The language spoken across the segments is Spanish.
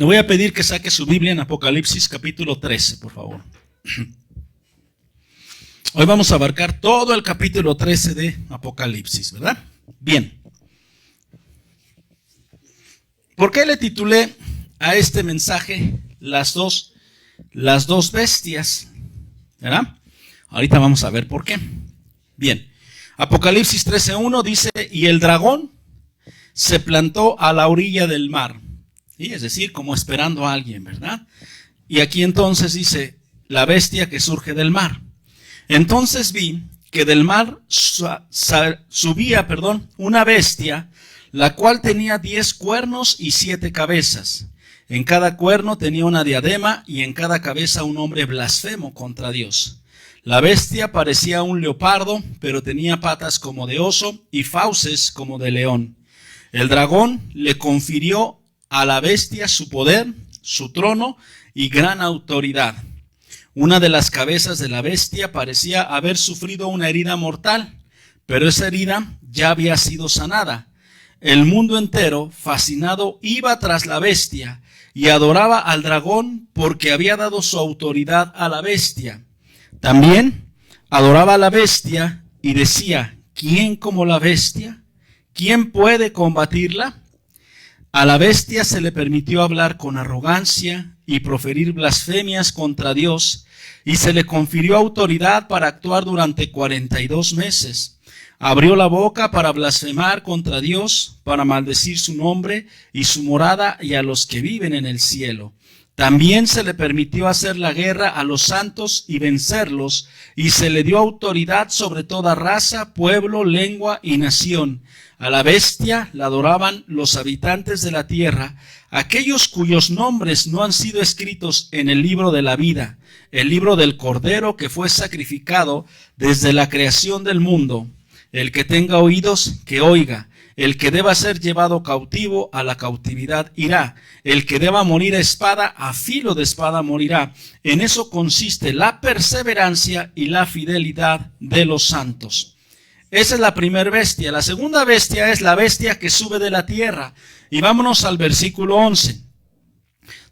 Le voy a pedir que saque su Biblia en Apocalipsis capítulo 13, por favor. Hoy vamos a abarcar todo el capítulo 13 de Apocalipsis, ¿verdad? Bien. ¿Por qué le titulé a este mensaje las dos bestias? ¿Verdad? Ahorita vamos a ver por qué. Bien. Apocalipsis 13:1 dice: y el dragón se plantó a la orilla del mar. ¿Sí? Es decir, como esperando a alguien, ¿verdad? Y aquí entonces dice: la bestia que surge del mar. Entonces vi que del mar subía una bestia, la cual tenía 10 cuernos y 7 cabezas. En cada cuerno tenía una diadema y en cada cabeza un hombre blasfemo contra Dios. La bestia parecía un leopardo, pero tenía patas como de oso y fauces como de león. El dragón le confirió a la bestia su poder, su trono y gran autoridad. Una de las cabezas de la bestia parecía haber sufrido una herida mortal, pero esa herida ya había sido sanada. El mundo entero, fascinado, iba tras la bestia y adoraba al dragón porque había dado su autoridad a la bestia. También adoraba a la bestia y decía: ¿quién como la bestia? ¿Quién puede combatirla? A la bestia se le permitió hablar con arrogancia y proferir blasfemias contra Dios, y se le confirió autoridad para actuar durante 42 meses. Abrió la boca para blasfemar contra Dios, para maldecir su nombre y su morada y a los que viven en el cielo. También se le permitió hacer la guerra a los santos y vencerlos, y se le dio autoridad sobre toda raza, pueblo, lengua y nación. A la bestia la adoraban los habitantes de la tierra, aquellos cuyos nombres no han sido escritos en el libro de la vida, el libro del Cordero que fue sacrificado desde la creación del mundo. El que tenga oídos, que oiga. El que deba ser llevado cautivo, a la cautividad irá. El que deba morir a espada, a filo de espada morirá. En eso consiste la perseverancia y la fidelidad de los santos. Esa es la primera bestia. La segunda bestia es la bestia que sube de la tierra. Y vámonos al versículo 11.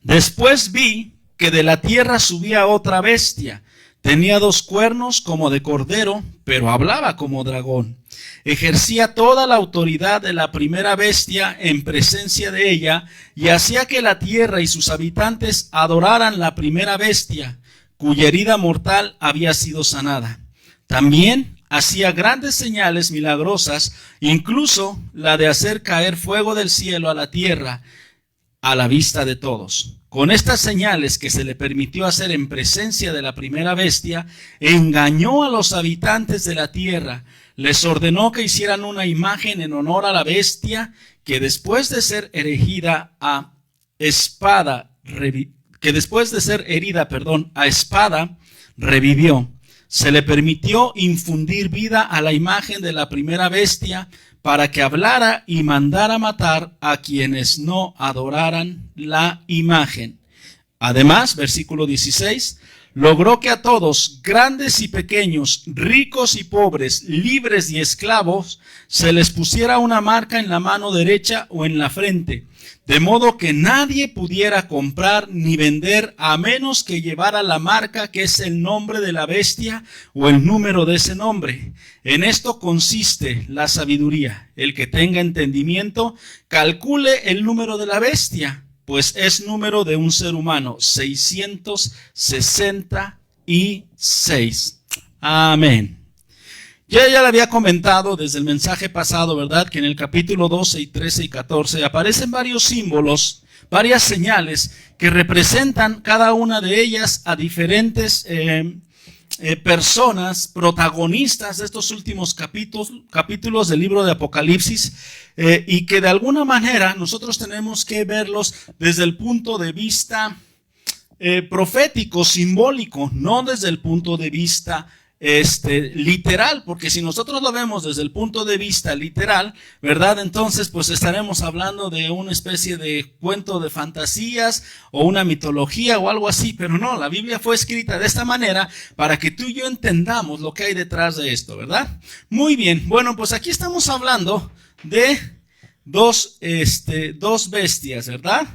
Después vi que de la tierra subía otra bestia. Tenía 2 cuernos como de cordero, pero hablaba como dragón. Ejercía toda la autoridad de la primera bestia en presencia de ella, y hacía que la tierra y sus habitantes adoraran la primera bestia, cuya herida mortal había sido sanada. También hacía grandes señales milagrosas, incluso la de hacer caer fuego del cielo a la tierra, a la vista de todos. Con estas señales que se le permitió hacer en presencia de la primera bestia, engañó a los habitantes de la tierra. Les ordenó que hicieran una imagen en honor a la bestia, que después de ser herida a espada revivió. Se le permitió infundir vida a la imagen de la primera bestia, para que hablara y mandara matar a quienes no adoraran la imagen. Además, versículo 16, logró que a todos, grandes y pequeños, ricos y pobres, libres y esclavos, se les pusiera una marca en la mano derecha o en la frente, de modo que nadie pudiera comprar ni vender a menos que llevara la marca, que es el nombre de la bestia o el número de ese nombre. En esto consiste la sabiduría. El que tenga entendimiento, calcule el número de la bestia, pues es número de un ser humano, 666. Amén. Ya le había comentado desde el mensaje pasado, ¿verdad?, que en el capítulo 12 y 13 y 14 aparecen varios símbolos, varias señales que representan cada una de ellas a diferentes personas, protagonistas de estos últimos capítulos del libro de Apocalipsis, y que de alguna manera nosotros tenemos que verlos desde el punto de vista profético, simbólico, no desde el punto de vista literal, porque si nosotros lo vemos desde el punto de vista literal, ¿verdad? Entonces pues estaremos hablando de una especie de cuento de fantasías o una mitología o algo así, pero no, la Biblia fue escrita de esta manera para que tú y yo entendamos lo que hay detrás de esto, ¿verdad? Muy bien, bueno, pues aquí estamos hablando de dos bestias, ¿verdad?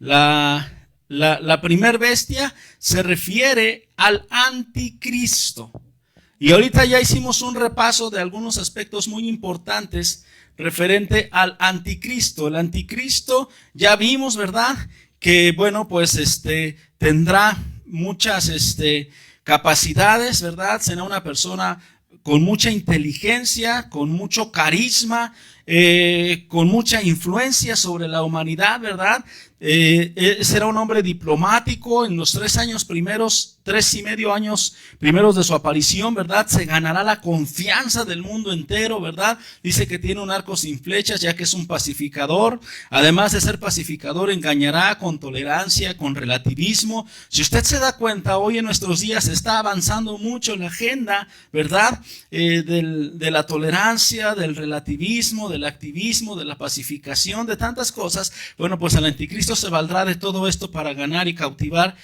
La primer bestia se refiere al anticristo. Y ahorita ya hicimos un repaso de algunos aspectos muy importantes referente al anticristo. El anticristo ya vimos, ¿verdad? Que bueno, pues tendrá muchas capacidades, ¿verdad? Será una persona con mucha inteligencia, con mucho carisma, con mucha influencia sobre la humanidad, ¿verdad? Será un hombre diplomático. En los 3.5 años primeros de su aparición, ¿verdad? Se ganará la confianza del mundo entero, ¿verdad? Dice que tiene un arco sin flechas, ya que es un pacificador. Además de ser pacificador, engañará con tolerancia, con relativismo. Si usted se da cuenta, hoy en nuestros días está avanzando mucho la agenda, ¿verdad? De la tolerancia, del relativismo, del activismo, de la pacificación, de tantas cosas. Bueno, pues el anticristo se valdrá de todo esto para ganar y cautivar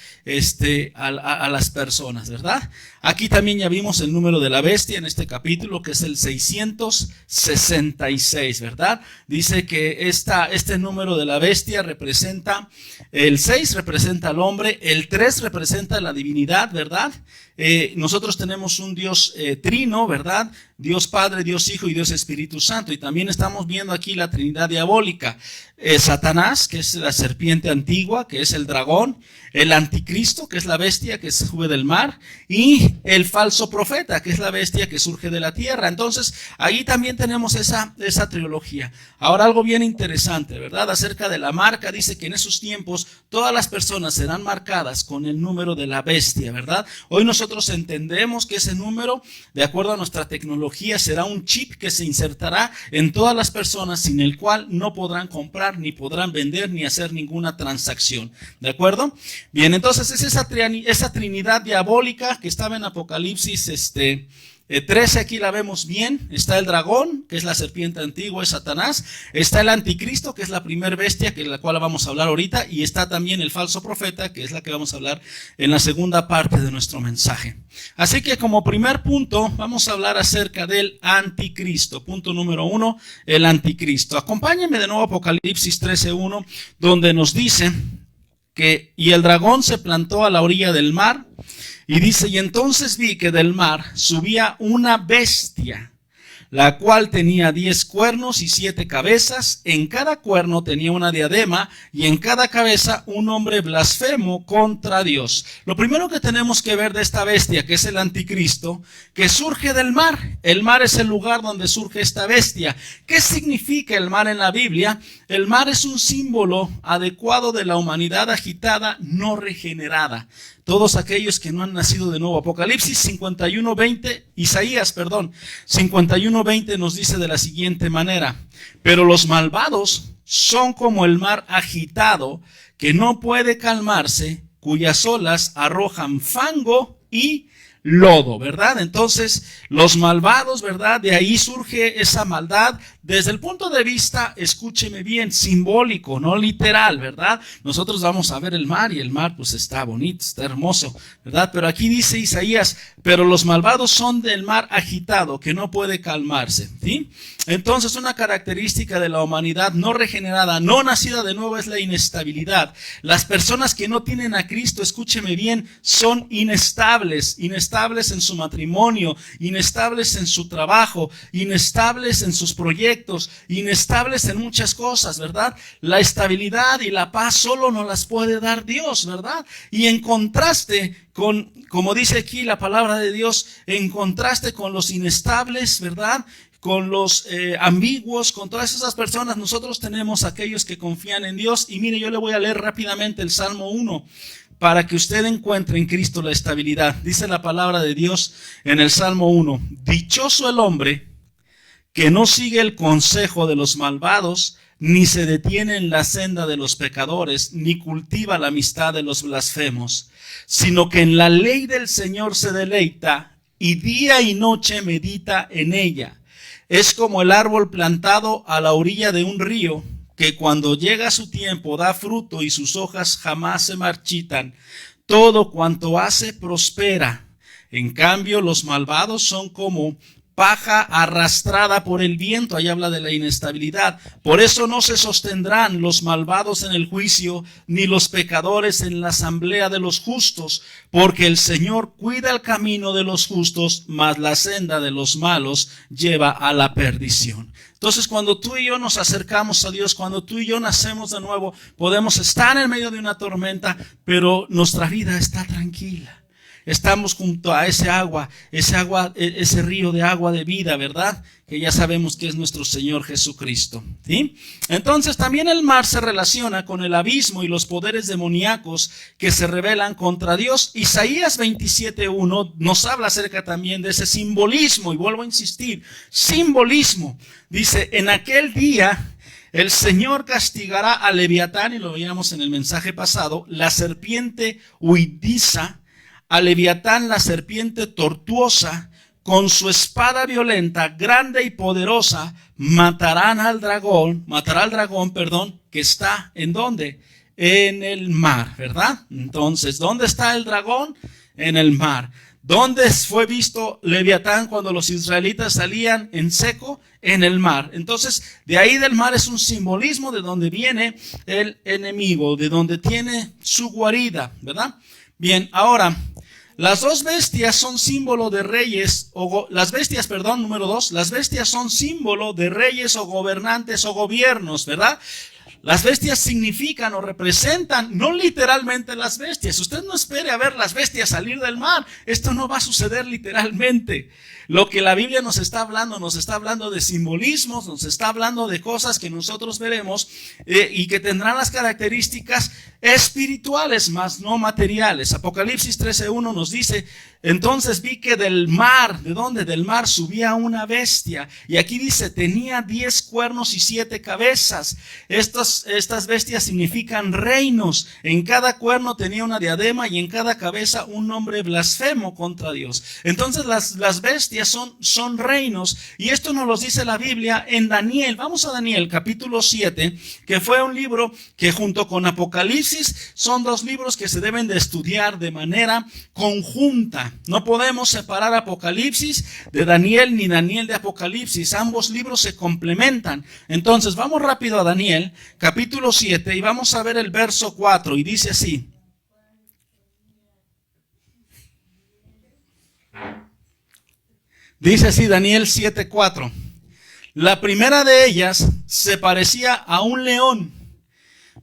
a las personas, ¿verdad? Aquí también ya vimos el número de la bestia en este capítulo, que es el 666, ¿verdad? Dice que este número de la bestia representa, el 6 representa al hombre, el 3 representa la divinidad, ¿verdad? Nosotros tenemos un Dios trino, ¿verdad? Dios Padre, Dios Hijo y Dios Espíritu Santo. Y también estamos viendo aquí la Trinidad diabólica. Satanás, que es la serpiente antigua, que es el dragón. El anticristo, que es la bestia que sube del mar. Y el falso profeta, que es la bestia que surge de la tierra. Entonces, ahí también tenemos esa trilogía. Ahora, algo bien interesante, ¿verdad? Acerca de la marca, dice que en esos tiempos todas las personas serán marcadas con el número de la bestia, ¿verdad? Hoy nosotros entendemos que ese número, de acuerdo a nuestra tecnología, será un chip que se insertará en todas las personas, sin el cual no podrán comprar, ni podrán vender, ni hacer ninguna transacción. ¿De acuerdo? Bien, entonces es esa trinidad diabólica que estaba en Apocalipsis 13, aquí la vemos bien. Está el dragón, que es la serpiente antigua, es Satanás. Está el anticristo, que es la primer bestia, que es la cual vamos a hablar ahorita. Y está también el falso profeta, que es la que vamos a hablar en la segunda parte de nuestro mensaje. Así que como primer punto, vamos a hablar acerca del anticristo. Punto número 1, el anticristo. Acompáñenme de nuevo a Apocalipsis 13:1, donde nos dice que, y el dragón se plantó a la orilla del mar. Y dice, y entonces vi que del mar subía una bestia, la cual tenía 10 cuernos y 7 cabezas. En cada cuerno tenía una diadema y en cada cabeza un nombre blasfemo contra Dios. Lo primero que tenemos que ver de esta bestia, que es el anticristo, que surge del mar. El mar es el lugar donde surge esta bestia. ¿Qué significa el mar en la Biblia? El mar es un símbolo adecuado de la humanidad agitada, no regenerada. Todos aquellos que no han nacido de nuevo. Apocalipsis 51:20, Isaías 51:20 nos dice de la siguiente manera: pero los malvados son como el mar agitado, que no puede calmarse, cuyas olas arrojan fango y lodo, ¿verdad? Entonces, los malvados, ¿verdad? De ahí surge esa maldad desde el punto de vista, escúcheme bien, simbólico, no literal, ¿verdad? Nosotros vamos a ver el mar y el mar pues está bonito, está hermoso, ¿verdad? Pero aquí dice Isaías, pero los malvados son del mar agitado, que no puede calmarse, ¿sí? Entonces, una característica de la humanidad no regenerada, no nacida de nuevo, es la inestabilidad. Las personas que no tienen a Cristo, escúcheme bien, son inestables en su matrimonio, inestables en su trabajo, inestables en sus proyectos, inestables en muchas cosas, ¿verdad? La estabilidad y la paz solo nos las puede dar Dios, ¿verdad? Y en contraste con, como dice aquí la palabra de Dios, en contraste con los inestables, ¿verdad?, con los ambiguos, con todas esas personas, nosotros tenemos aquellos que confían en Dios. Y mire, yo le voy a leer rápidamente el Salmo 1 para que usted encuentre en Cristo la estabilidad. Dice la palabra de Dios en el Salmo 1: dichoso el hombre que no sigue el consejo de los malvados, ni se detiene en la senda de los pecadores, ni cultiva la amistad de los blasfemos, sino que en la ley del Señor se deleita, y día y noche medita en ella. Es como el árbol plantado a la orilla de un río, que cuando llega su tiempo da fruto y sus hojas jamás se marchitan. Todo cuanto hace prospera. En cambio, los malvados son como paja arrastrada por el viento. Ahí habla de la inestabilidad. Por eso no se sostendrán los malvados en el juicio, ni los pecadores en la asamblea de los justos, porque el Señor cuida el camino de los justos, mas la senda de los malos lleva a la perdición. Entonces, cuando tú y yo nos acercamos a Dios, cuando tú y yo nacemos de nuevo, podemos estar en medio de una tormenta, pero nuestra vida está tranquila. Estamos junto a ese río de agua de vida, ¿verdad? Que ya sabemos que es nuestro Señor Jesucristo, ¿sí? Entonces también el mar se relaciona con el abismo y los poderes demoníacos que se rebelan contra Dios. Isaías 27:1 nos habla acerca también de ese simbolismo, y vuelvo a insistir, simbolismo. Dice, en aquel día el Señor castigará a Leviatán, y lo veíamos en el mensaje pasado, la serpiente huidiza, a Leviatán la serpiente tortuosa, con su espada violenta, grande y poderosa, matará al dragón, que está ¿en dónde? En el mar, ¿verdad? Entonces, ¿dónde está el dragón? En el mar. ¿Dónde fue visto Leviatán cuando los israelitas salían en seco? En el mar. Entonces, de ahí del mar es un simbolismo de donde viene el enemigo, de donde tiene su guarida, ¿verdad? Bien, ahora, las dos bestias son símbolo de reyes, las bestias son símbolo de reyes o gobernantes o gobiernos, ¿verdad? Las bestias significan o representan, no literalmente las bestias. Usted no espere a ver las bestias salir del mar. Esto no va a suceder literalmente. Lo que la Biblia nos está hablando de simbolismos, nos está hablando de cosas que nosotros veremos y que tendrán las características espirituales, más no materiales. Apocalipsis 13:1 nos dice, entonces vi que del mar, ¿de dónde? Del mar subía una bestia. Y aquí dice, tenía 10 cuernos y 7 cabezas. Estas bestias significan reinos. En cada cuerno tenía una diadema y en cada cabeza un nombre blasfemo contra Dios. Entonces las bestias son reinos, y esto nos lo dice la Biblia en Daniel. Vamos a Daniel capítulo 7, que fue un libro que junto con Apocalipsis son dos libros que se deben de estudiar de manera conjunta. No podemos separar Apocalipsis de Daniel ni Daniel de Apocalipsis. Ambos libros se complementan. Entonces vamos rápido a Daniel capítulo 7 y vamos a ver el verso 4, y dice así. Dice así Daniel 7:4. La primera de ellas se parecía a un león,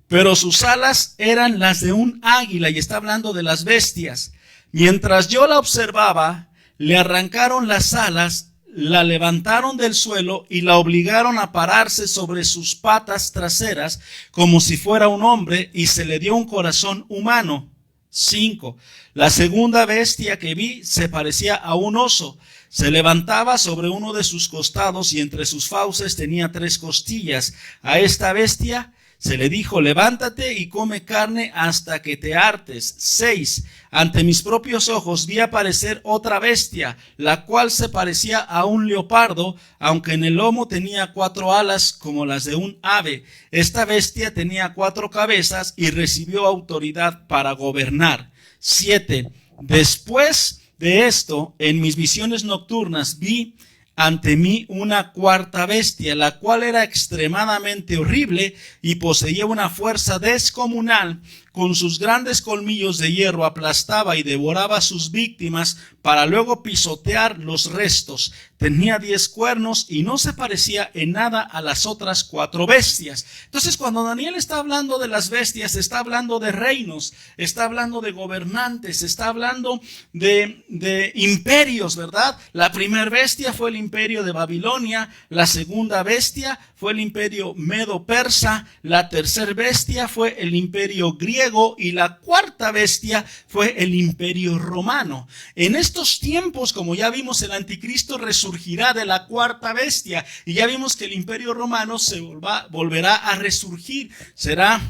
pero sus alas eran las de un águila, y está hablando de las bestias. Mientras yo la observaba, le arrancaron las alas, la levantaron del suelo y la obligaron a pararse sobre sus patas traseras como si fuera un hombre, y se le dio un corazón humano. 5. La segunda bestia que vi se parecía a un oso. Se levantaba sobre uno de sus costados y entre sus fauces tenía 3 costillas. A esta bestia se le dijo, levántate y come carne hasta que te hartes. 6. Ante mis propios ojos vi aparecer otra bestia, la cual se parecía a un leopardo, aunque en el lomo tenía 4 alas como las de un ave. Esta bestia tenía 4 cabezas y recibió autoridad para gobernar. 7. Después de esto, en mis visiones nocturnas vi ante mí una cuarta bestia, la cual era extremadamente horrible y poseía una fuerza descomunal. Con sus grandes colmillos de hierro aplastaba y devoraba a sus víctimas para luego pisotear los restos. Tenía 10 cuernos y no se parecía en nada a las otras 4 bestias. Entonces, cuando Daniel está hablando de las bestias, está hablando de reinos, está hablando de gobernantes, está hablando de imperios, ¿verdad? La primera bestia fue el imperio de Babilonia, la segunda bestia fue el imperio medo-persa, la tercera bestia fue el imperio griego, y la cuarta bestia fue el imperio romano. En estos tiempos, como ya vimos, el anticristo resurgirá de la cuarta bestia, y ya vimos que el imperio romano se volverá a resurgir. Será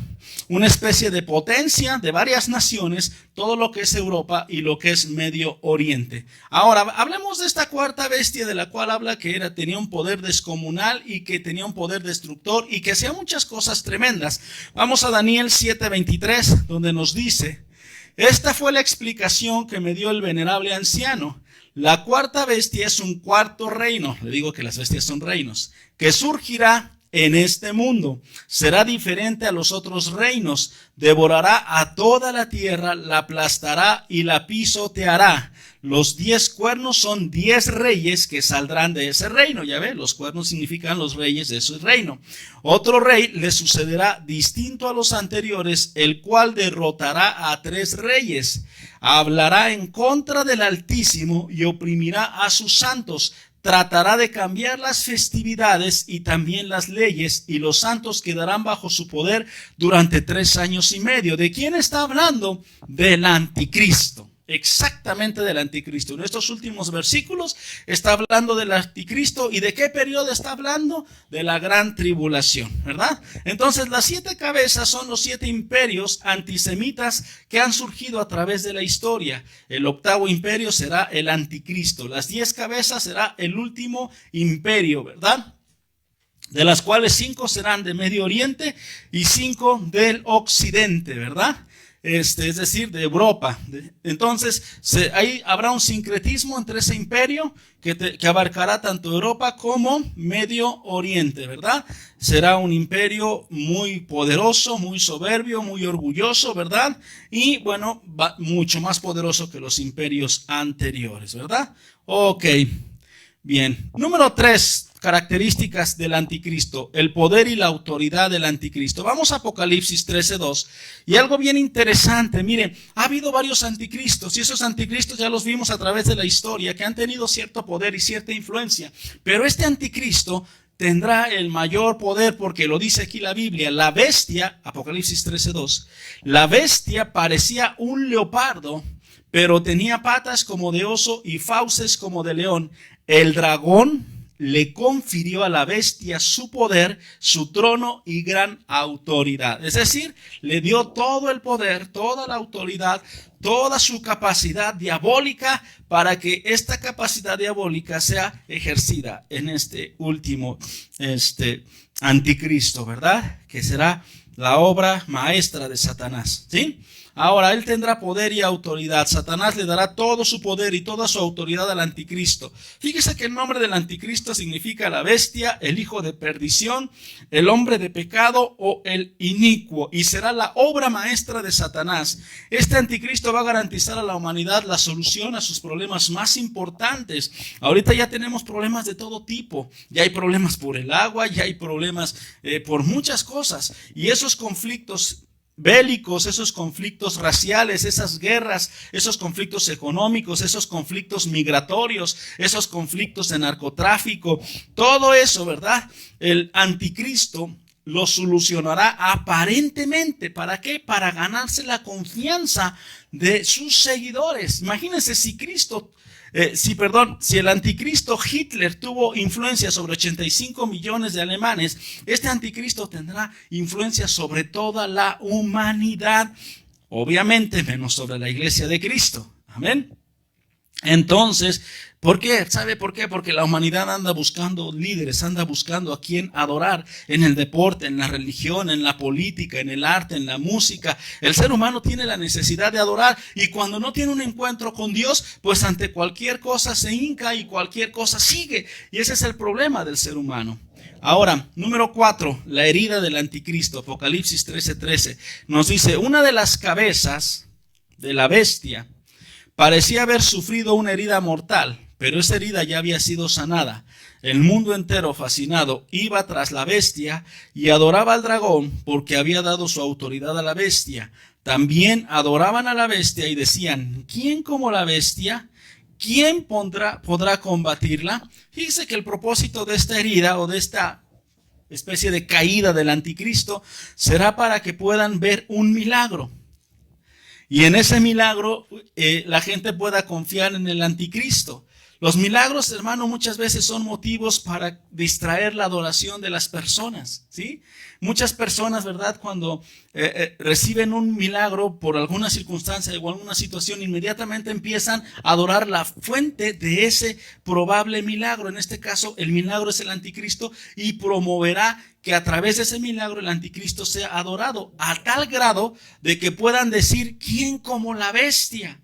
una especie de potencia de varias naciones, todo lo que es Europa y lo que es Medio Oriente. Ahora, hablemos de esta cuarta bestia, de la cual habla que tenía un poder descomunal y que tenía un poder destructor y que hacía muchas cosas tremendas. Vamos a Daniel 7:23, donde nos dice, esta fue la explicación que me dio el venerable anciano. La cuarta bestia es un cuarto reino, le digo que las bestias son reinos, que surgirá en este mundo. Será diferente a los otros reinos, devorará a toda la tierra, la aplastará y la pisoteará. Los 10 cuernos son 10 reyes que saldrán de ese reino. Ya ve, los cuernos significan los reyes de ese reino. Otro rey le sucederá distinto a los anteriores, el cual derrotará a 3 reyes. Hablará en contra del Altísimo y oprimirá a sus santos. Tratará de cambiar las festividades y también las leyes, y los santos quedarán bajo su poder durante 3 años y medio. ¿De quién está hablando? Del anticristo. Exactamente del anticristo. En estos últimos versículos está hablando del anticristo. ¿Y de qué periodo está hablando? De la gran tribulación, ¿verdad? Entonces las 7 cabezas son los 7 imperios antisemitas que han surgido a través de la historia. El 8º imperio será el anticristo. Las 10 cabezas será el último imperio, ¿verdad? De las cuales 5 serán de Medio Oriente y 5 del Occidente, ¿verdad? Es decir, de Europa. Entonces, ahí habrá un sincretismo entre ese imperio que abarcará tanto Europa como Medio Oriente, ¿verdad? Será un imperio muy poderoso, muy soberbio, muy orgulloso, ¿verdad? Y bueno, mucho más poderoso que los imperios anteriores, ¿verdad? Ok, bien. Número 3. Características del anticristo, el poder y la autoridad del anticristo. Vamos a Apocalipsis 13:2 y algo bien interesante. Miren, ha habido varios anticristos y esos anticristos ya los vimos a través de la historia que han tenido cierto poder y cierta influencia, pero este anticristo tendrá el mayor poder porque lo dice aquí la Biblia. La bestia, Apocalipsis 13:2, la bestia parecía un leopardo, pero tenía patas como de oso y fauces como de león. El dragón le confirió a la bestia su poder, su trono y gran autoridad. Es decir, le dio todo el poder, toda la autoridad, toda su capacidad diabólica para que esta capacidad diabólica sea ejercida en este último anticristo, ¿verdad? Que será la obra maestra de Satanás, ¿sí? Ahora, él tendrá poder y autoridad. Satanás le dará todo su poder y toda su autoridad al anticristo. Fíjese que el nombre del anticristo significa la bestia, el hijo de perdición, el hombre de pecado o el inicuo. Y será la obra maestra de Satanás. Este anticristo va a garantizar a la humanidad la solución a sus problemas más importantes. Ahorita ya tenemos problemas de todo tipo. Ya hay problemas por el agua, ya hay problemas por muchas cosas. Y esos conflictos bélicos, esos conflictos raciales, esas guerras, esos conflictos económicos, esos conflictos migratorios, esos conflictos de narcotráfico, todo eso, ¿verdad? El anticristo lo solucionará aparentemente. ¿Para qué? Para ganarse la confianza de sus seguidores. Imagínense si si el anticristo Hitler tuvo influencia sobre 85 millones de alemanes, este anticristo tendrá influencia sobre toda la humanidad, obviamente menos sobre la iglesia de Cristo. Amén. Entonces, ¿por qué? ¿Sabe por qué? Porque la humanidad anda buscando líderes, anda buscando a quien adorar en el deporte, en la religión, en la política, en el arte, en la música. El ser humano tiene la necesidad de adorar y cuando no tiene un encuentro con Dios, pues ante cualquier cosa se hinca y cualquier cosa sigue. Y ese es el problema del ser humano. Ahora, número 4, la herida del anticristo. Apocalipsis 13:13 nos dice, una de las cabezas de la bestia parecía haber sufrido una herida mortal, pero esa herida ya había sido sanada. El mundo entero, fascinado, iba tras la bestia y adoraba al dragón porque había dado su autoridad a la bestia. También adoraban a la bestia y decían, ¿quién como la bestia? ¿Quién podrá combatirla? Fíjese que el propósito de esta herida o de esta especie de caída del anticristo será para que puedan ver un milagro. Y en ese milagro la gente pueda confiar en el anticristo. Los milagros, hermano, muchas veces son motivos para distraer la adoración de las personas, ¿sí? Muchas personas, ¿verdad? Cuando reciben un milagro por alguna circunstancia o alguna situación, inmediatamente empiezan a adorar la fuente de ese probable milagro. En este caso, el milagro es el anticristo y promoverá que a través de ese milagro el anticristo sea adorado a tal grado de que puedan decir, ¿quién como la bestia?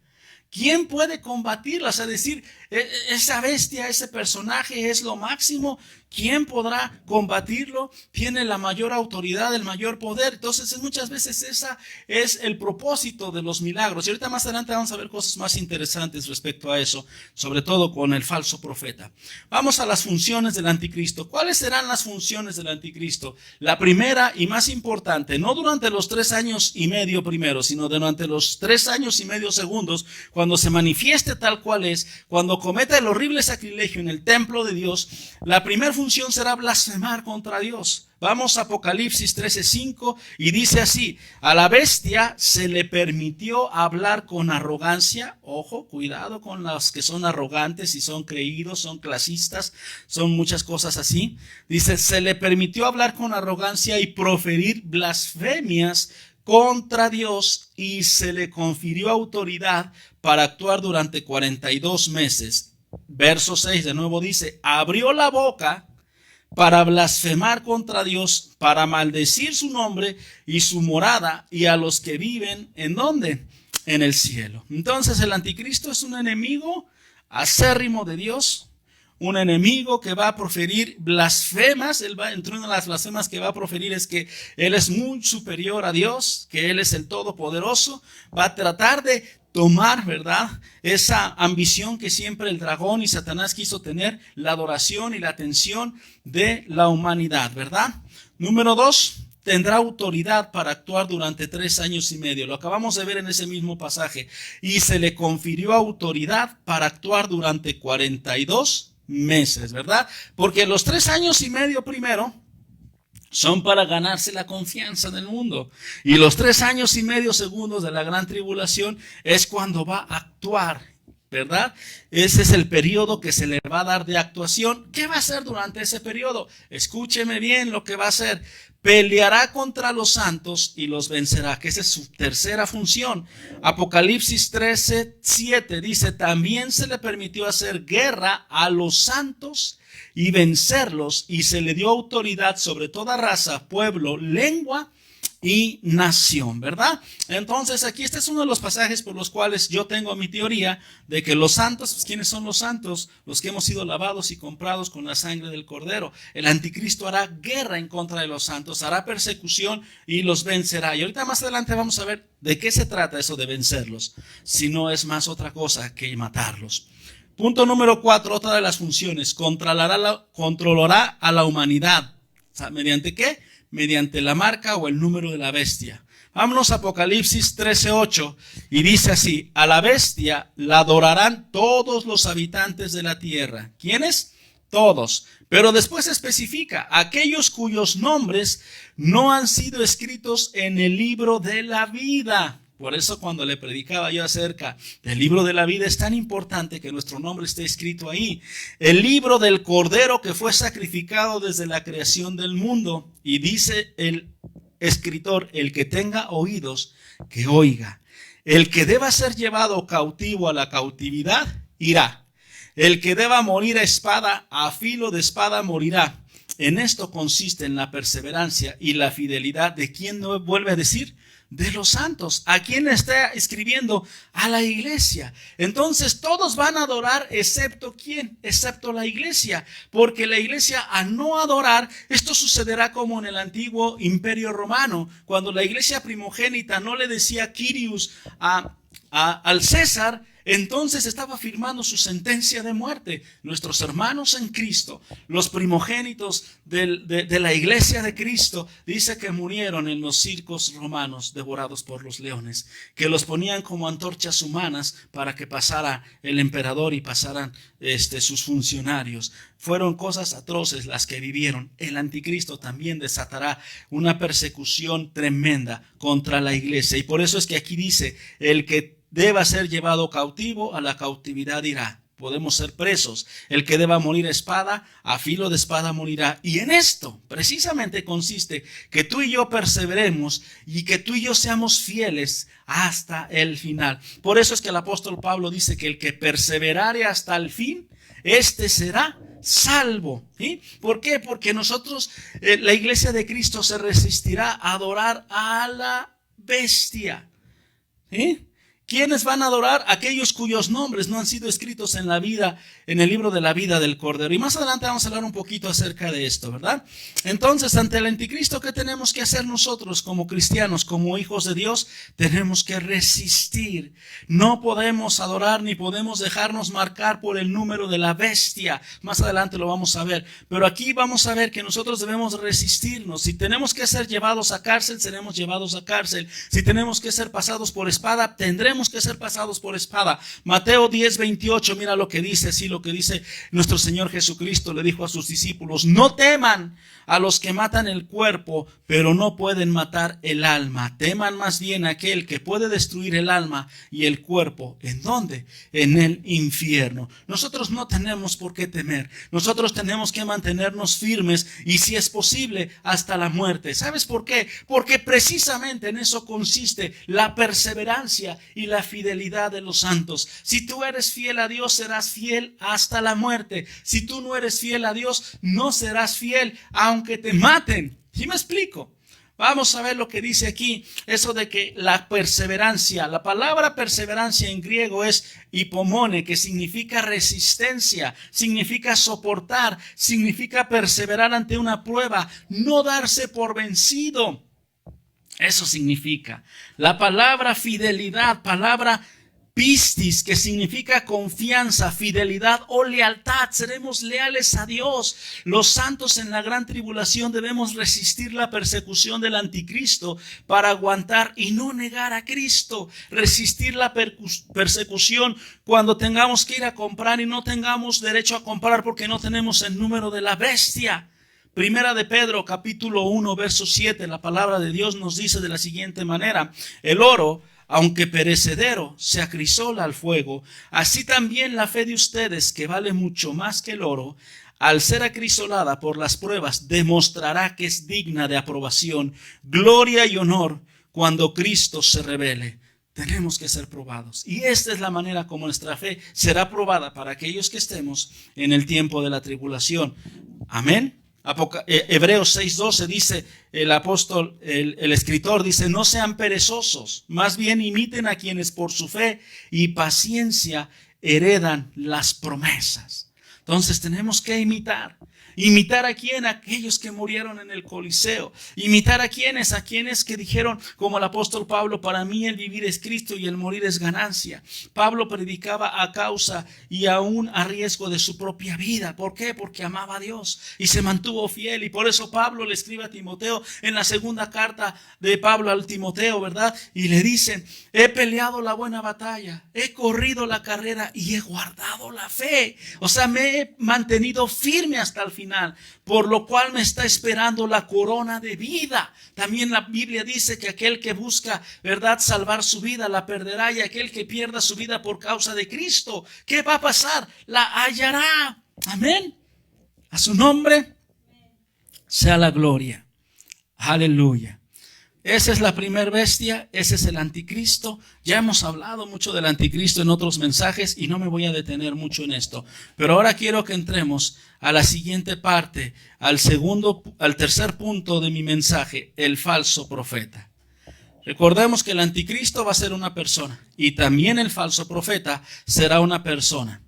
¿Quién puede combatirla? O sea, decir, Esa bestia, ese personaje es lo máximo. ¿Quién podrá combatirlo? Tiene la mayor autoridad, el mayor poder. Entonces, muchas veces esa es el propósito de los milagros. Y ahorita más adelante vamos a ver cosas más interesantes respecto a eso, sobre todo con el falso profeta. Vamos a las funciones del anticristo. ¿Cuáles serán las funciones del anticristo? La primera y más importante, no durante los 3 años y medio primeros, sino durante los 3 años y medio segundos, cuando se manifieste tal cual es, cuando cometa el horrible sacrilegio en el templo de Dios, la primera función será blasfemar contra Dios. Vamos a Apocalipsis 13:5 y dice así: a la bestia se le permitió hablar con arrogancia. Ojo, cuidado con los que son arrogantes y son creídos, son clasistas, son muchas cosas así. Dice, se le permitió hablar con arrogancia y proferir blasfemias contra Dios, y se le confirió autoridad para actuar durante 42 meses. Verso 6 de nuevo dice, abrió la boca para blasfemar contra Dios, para maldecir su nombre y su morada y a los que viven, ¿en dónde? En el cielo. Entonces el anticristo es un enemigo acérrimo de Dios, un enemigo que va a proferir blasfemas. Entre una de las blasfemas que va a proferir es que Él es muy superior a Dios, que Él es el Todopoderoso. Va a tratar de tomar, ¿verdad?, esa ambición que siempre el dragón y Satanás quiso tener, la adoración y la atención de la humanidad, ¿verdad? Número 2, tendrá autoridad para actuar durante 3 años y medio. Lo acabamos de ver en ese mismo pasaje. Y se le confirió autoridad para actuar durante 42 meses, ¿verdad? Porque los 3 años y medio primero son para ganarse la confianza del mundo. Y los 3 años y medio segundos de la gran tribulación es cuando va a actuar, ¿verdad? Ese es el periodo que se le va a dar de actuación. ¿Qué va a hacer durante ese periodo? Escúcheme bien lo que va a hacer. Peleará contra los santos y los vencerá, que esa es su tercera función. Apocalipsis 13:7 dice, también se le permitió hacer guerra a los santos y vencerlos, y se le dio autoridad sobre toda raza, pueblo, lengua y nación, ¿verdad? Entonces aquí este es uno de los pasajes por los cuales yo tengo mi teoría de que los santos, pues, ¿quiénes son los santos? Los que hemos sido lavados y comprados con la sangre del Cordero. El anticristo hará guerra en contra de los santos, hará persecución y los vencerá. Y ahorita más adelante vamos a ver de qué se trata eso de vencerlos, si no es más otra cosa que matarlos. Punto número 4, otra de las funciones, controlará a la humanidad. ¿Mediante qué? Mediante la marca o el número de la bestia. Vámonos a Apocalipsis 13:8 y dice así, a la bestia la adorarán todos los habitantes de la tierra. ¿Quiénes? Todos. Pero después especifica, aquellos cuyos nombres no han sido escritos en el libro de la vida. Por eso cuando le predicaba yo acerca del libro de la vida es tan importante que nuestro nombre esté escrito ahí. El libro del Cordero que fue sacrificado desde la creación del mundo. Y dice el escritor, el que tenga oídos, que oiga. El que deba ser llevado cautivo a la cautividad, irá. El que deba morir a espada, a filo de espada morirá. En esto consiste en la perseverancia y la fidelidad de quien no vuelve a decir, de los santos. ¿A quién está escribiendo? A la iglesia. Entonces todos van a adorar excepto ¿quién? Excepto la iglesia. Porque la iglesia al no adorar, esto sucederá como en el antiguo imperio romano, cuando la iglesia primogénita no le decía Kyrios al César, entonces estaba firmando su sentencia de muerte. Nuestros hermanos en Cristo, los primogénitos de la iglesia de Cristo, dice que murieron en los circos romanos, devorados por los leones, que los ponían como antorchas humanas para que pasara el emperador y pasaran sus funcionarios. Fueron cosas atroces las que vivieron. El anticristo también desatará una persecución tremenda contra la iglesia. Y por eso es que aquí dice, el que deba ser llevado cautivo, a la cautividad irá. Podemos ser presos. El que deba morir a espada, a filo de espada morirá. Y en esto precisamente consiste que tú y yo perseveremos y que tú y yo seamos fieles hasta el final. Por eso es que el apóstol Pablo dice que el que perseverare hasta el fin, este será salvo. ¿Sí? ¿Por qué? Porque nosotros, la iglesia de Cristo se resistirá a adorar a la bestia. ¿Sí? ¿Quiénes van a adorar? Aquellos cuyos nombres no han sido escritos en la vida, en el libro de la vida del Cordero. Y más adelante vamos a hablar un poquito acerca de esto, ¿verdad? Entonces, ante el anticristo, ¿qué tenemos que hacer nosotros como cristianos, como hijos de Dios? Tenemos que resistir. No podemos adorar ni podemos dejarnos marcar por el número de la bestia. Más adelante lo vamos a ver. Pero aquí vamos a ver que nosotros debemos resistirnos. Si tenemos que ser llevados a cárcel, seremos llevados a cárcel. Si tenemos que ser pasados por espada, tendremos que ser pasados por espada. Mateo 10:28, mira lo que dice, así lo que dice nuestro Señor Jesucristo, le dijo a sus discípulos: no teman a los que matan el cuerpo, pero no pueden matar el alma. Teman más bien a aquel que puede destruir el alma y el cuerpo. ¿En dónde? En el infierno. Nosotros no tenemos por qué temer. Nosotros tenemos que mantenernos firmes y, si es posible, hasta la muerte. ¿Sabes por qué? Porque precisamente en eso consiste la perseverancia y la fidelidad de los santos. Si tú eres fiel a Dios, serás fiel hasta la muerte. Si tú no eres fiel a Dios, no serás fiel aunque te maten. ¿Sí me explico? Vamos a ver lo que dice aquí, eso de que la perseverancia, la palabra perseverancia en griego es hipomone, que significa resistencia, significa soportar, significa perseverar ante una prueba, no darse por vencido. Eso significa. La palabra fidelidad, palabra pistis, que significa confianza, fidelidad o lealtad. Seremos leales a Dios. Los santos en la gran tribulación debemos resistir la persecución del anticristo para aguantar y no negar a Cristo. Resistir la persecución cuando tengamos que ir a comprar y no tengamos derecho a comprar porque no tenemos el número de la bestia. Primera de Pedro, capítulo 1, verso 7, la palabra de Dios nos dice de la siguiente manera: el oro, aunque perecedero, se acrisola al fuego, así también la fe de ustedes, que vale mucho más que el oro, al ser acrisolada por las pruebas, demostrará que es digna de aprobación, gloria y honor cuando Cristo se revele. Tenemos que ser probados. Y esta es la manera como nuestra fe será probada para aquellos que estemos en el tiempo de la tribulación. Amén. Hebreos 6:12 dice el apóstol, el escritor dice: no sean perezosos, más bien imiten a quienes por su fe y paciencia heredan las promesas. Entonces tenemos que imitar. ¿Imitar a quién? A aquellos que murieron en el Coliseo. ¿Imitar a quiénes? A quienes que dijeron, como el apóstol Pablo: para mí el vivir es Cristo y el morir es ganancia. Pablo predicaba a causa y aún a riesgo de su propia vida. ¿Por qué? Porque amaba a Dios y se mantuvo fiel. Y por eso Pablo le escribe a Timoteo en la segunda carta de Pablo al Timoteo, ¿verdad? Y le dice: he peleado la buena batalla, he corrido la carrera y he guardado la fe. O sea, me he mantenido firme hasta el final, por lo cual me está esperando la corona de vida. También la Biblia dice que aquel que busca, ¿verdad?, salvar su vida, la perderá, y aquel que pierda su vida por causa de Cristo, ¿qué va a pasar? La hallará. Amén. A su nombre sea la gloria. Aleluya. Esa es la primer bestia, ese es el anticristo. Ya hemos hablado mucho del anticristo en otros mensajes y no me voy a detener mucho en esto. Pero ahora quiero que entremos a la siguiente parte, al tercer punto de mi mensaje: el falso profeta. Recordemos que el anticristo va a ser una persona y también el falso profeta será una persona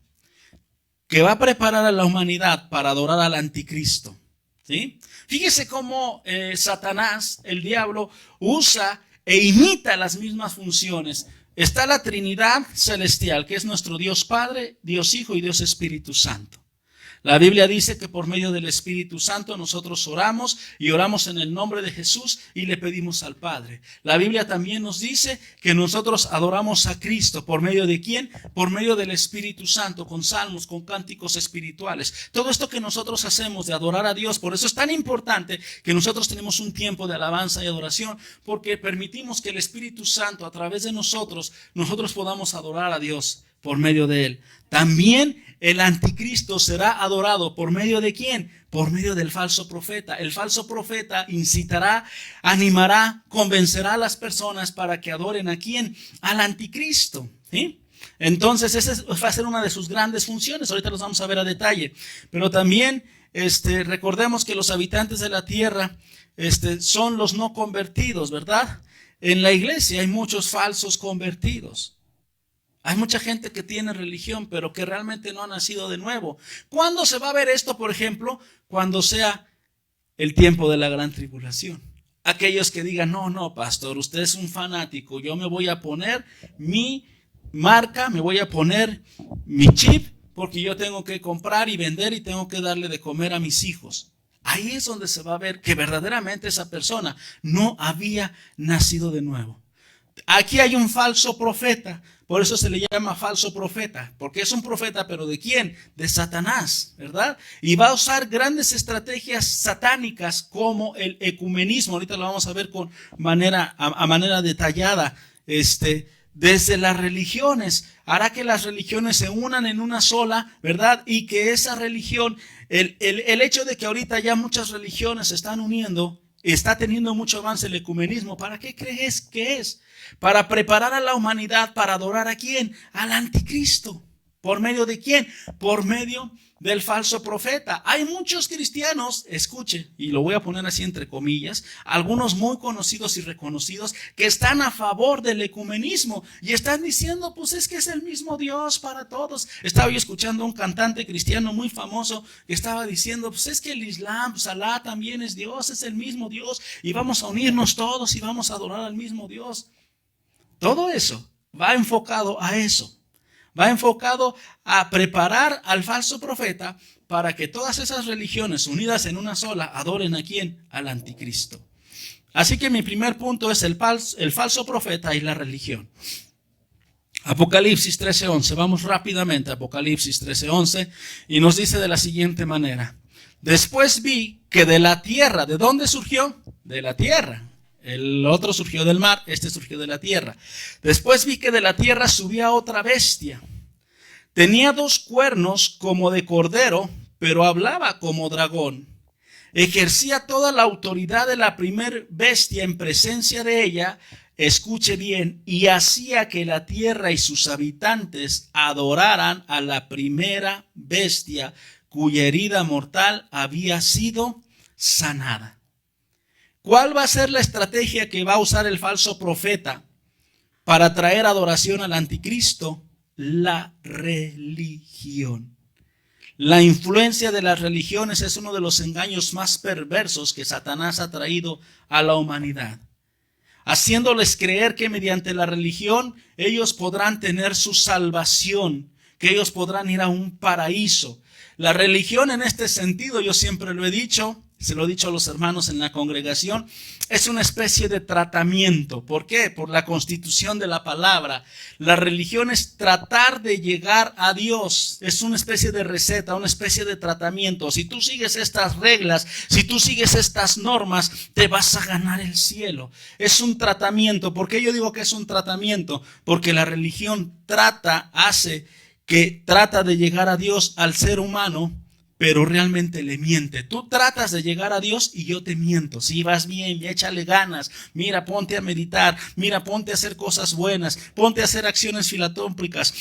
que va a preparar a la humanidad para adorar al anticristo. ¿Sí? Fíjese cómo Satanás, el diablo, usa e imita las mismas funciones. Está la Trinidad celestial, que es nuestro Dios Padre, Dios Hijo y Dios Espíritu Santo. La Biblia dice que por medio del Espíritu Santo nosotros oramos y oramos en el nombre de Jesús y le pedimos al Padre. La Biblia también nos dice que nosotros adoramos a Cristo. ¿Por medio de quién? Por medio del Espíritu Santo, con salmos, con cánticos espirituales. Todo esto que nosotros hacemos de adorar a Dios, por eso es tan importante que nosotros tenemos un tiempo de alabanza y adoración, porque permitimos que el Espíritu Santo a través de nosotros podamos adorar a Dios por medio de él. También el anticristo será adorado por medio de quién? Por medio del falso profeta. El falso profeta incitará, animará, convencerá a las personas para que adoren a quién? Al anticristo. ¿Sí? Entonces esa va a ser una de sus grandes funciones. Ahorita los vamos a ver a detalle. Pero también recordemos que los habitantes de la tierra son los no convertidos, ¿verdad? En la iglesia hay muchos falsos convertidos. Hay mucha gente que tiene religión, pero que realmente no ha nacido de nuevo. ¿Cuándo se va a ver esto, por ejemplo? Cuando sea el tiempo de la gran tribulación. Aquellos que digan, no, pastor, usted es un fanático, yo me voy a poner mi marca, me voy a poner mi chip, porque yo tengo que comprar y vender y tengo que darle de comer a mis hijos. Ahí es donde se va a ver que verdaderamente esa persona no había nacido de nuevo. Aquí hay un falso profeta, por eso se le llama falso profeta, porque es un profeta, pero ¿de quién? De Satanás, ¿verdad? Y va a usar grandes estrategias satánicas como el ecumenismo. Ahorita lo vamos a ver a manera detallada. Desde las religiones, hará que las religiones se unan en una sola, ¿verdad? Y que esa religión, el hecho de que ahorita ya muchas religiones se están uniendo, está teniendo mucho avance el ecumenismo. ¿Para qué crees que es? Para preparar a la humanidad para adorar ¿a quién? Al anticristo. ¿Por medio de quién? Por medio del falso profeta. Hay muchos cristianos, escuche, y lo voy a poner así entre comillas, algunos muy conocidos y reconocidos, que están a favor del ecumenismo y están diciendo, pues es que es el mismo Dios para todos. Estaba yo escuchando a un cantante cristiano muy famoso que estaba diciendo, pues es que el Islam, pues Alá también es Dios, es el mismo Dios y vamos a unirnos todos y vamos a adorar al mismo Dios. Todo eso va enfocado a eso. Va enfocado a preparar al falso profeta para que todas esas religiones unidas en una sola adoren ¿a quién? Al anticristo. Así que mi primer punto es el falso profeta y la religión. Apocalipsis 13:11. Vamos rápidamente a Apocalipsis 13:11 y nos dice de la siguiente manera. Después vi que de la tierra, ¿de dónde surgió? De la tierra. El otro surgió del mar, este surgió de la tierra. Después vi que de la tierra subía otra bestia. Tenía 2 cuernos como de cordero, pero hablaba como dragón. Ejercía toda la autoridad de la primer bestia en presencia de ella, escuche bien, y hacía que la tierra y sus habitantes adoraran a la primera bestia, cuya herida mortal había sido sanada. ¿Cuál va a ser la estrategia que va a usar el falso profeta para traer adoración al anticristo? La religión. La influencia de las religiones es uno de los engaños más perversos que Satanás ha traído a la humanidad, haciéndoles creer que mediante la religión ellos podrán tener su salvación, que ellos podrán ir a un paraíso. La religión en este sentido, yo siempre lo he dicho, se lo he dicho a los hermanos en la congregación, es una especie de tratamiento. ¿Por qué? Por la constitución de la palabra. La religión es tratar de llegar a Dios. Es una especie de receta, una especie de tratamiento. Si tú sigues estas reglas, si tú sigues estas normas, te vas a ganar el cielo. Es un tratamiento. ¿Por qué yo digo que es un tratamiento? Porque la religión trata de llegar a Dios al ser humano, pero realmente le miente. Tú tratas de llegar a Dios y yo te miento. Si vas bien, échale ganas. Mira, ponte a meditar. Mira, ponte a hacer cosas buenas. Ponte a hacer acciones filantrópicas.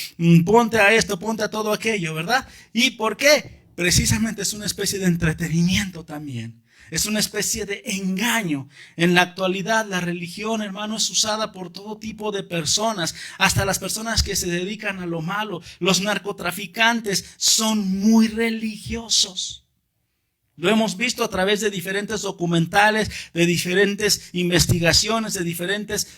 Ponte a esto, ponte a todo aquello, ¿verdad? ¿Y por qué? Precisamente es una especie de entretenimiento también. Es una especie de engaño. En la actualidad la religión, hermano, es usada por todo tipo de personas, hasta las personas que se dedican a lo malo. Los narcotraficantes son muy religiosos. Lo hemos visto a través de diferentes documentales, de diferentes investigaciones, de diferentes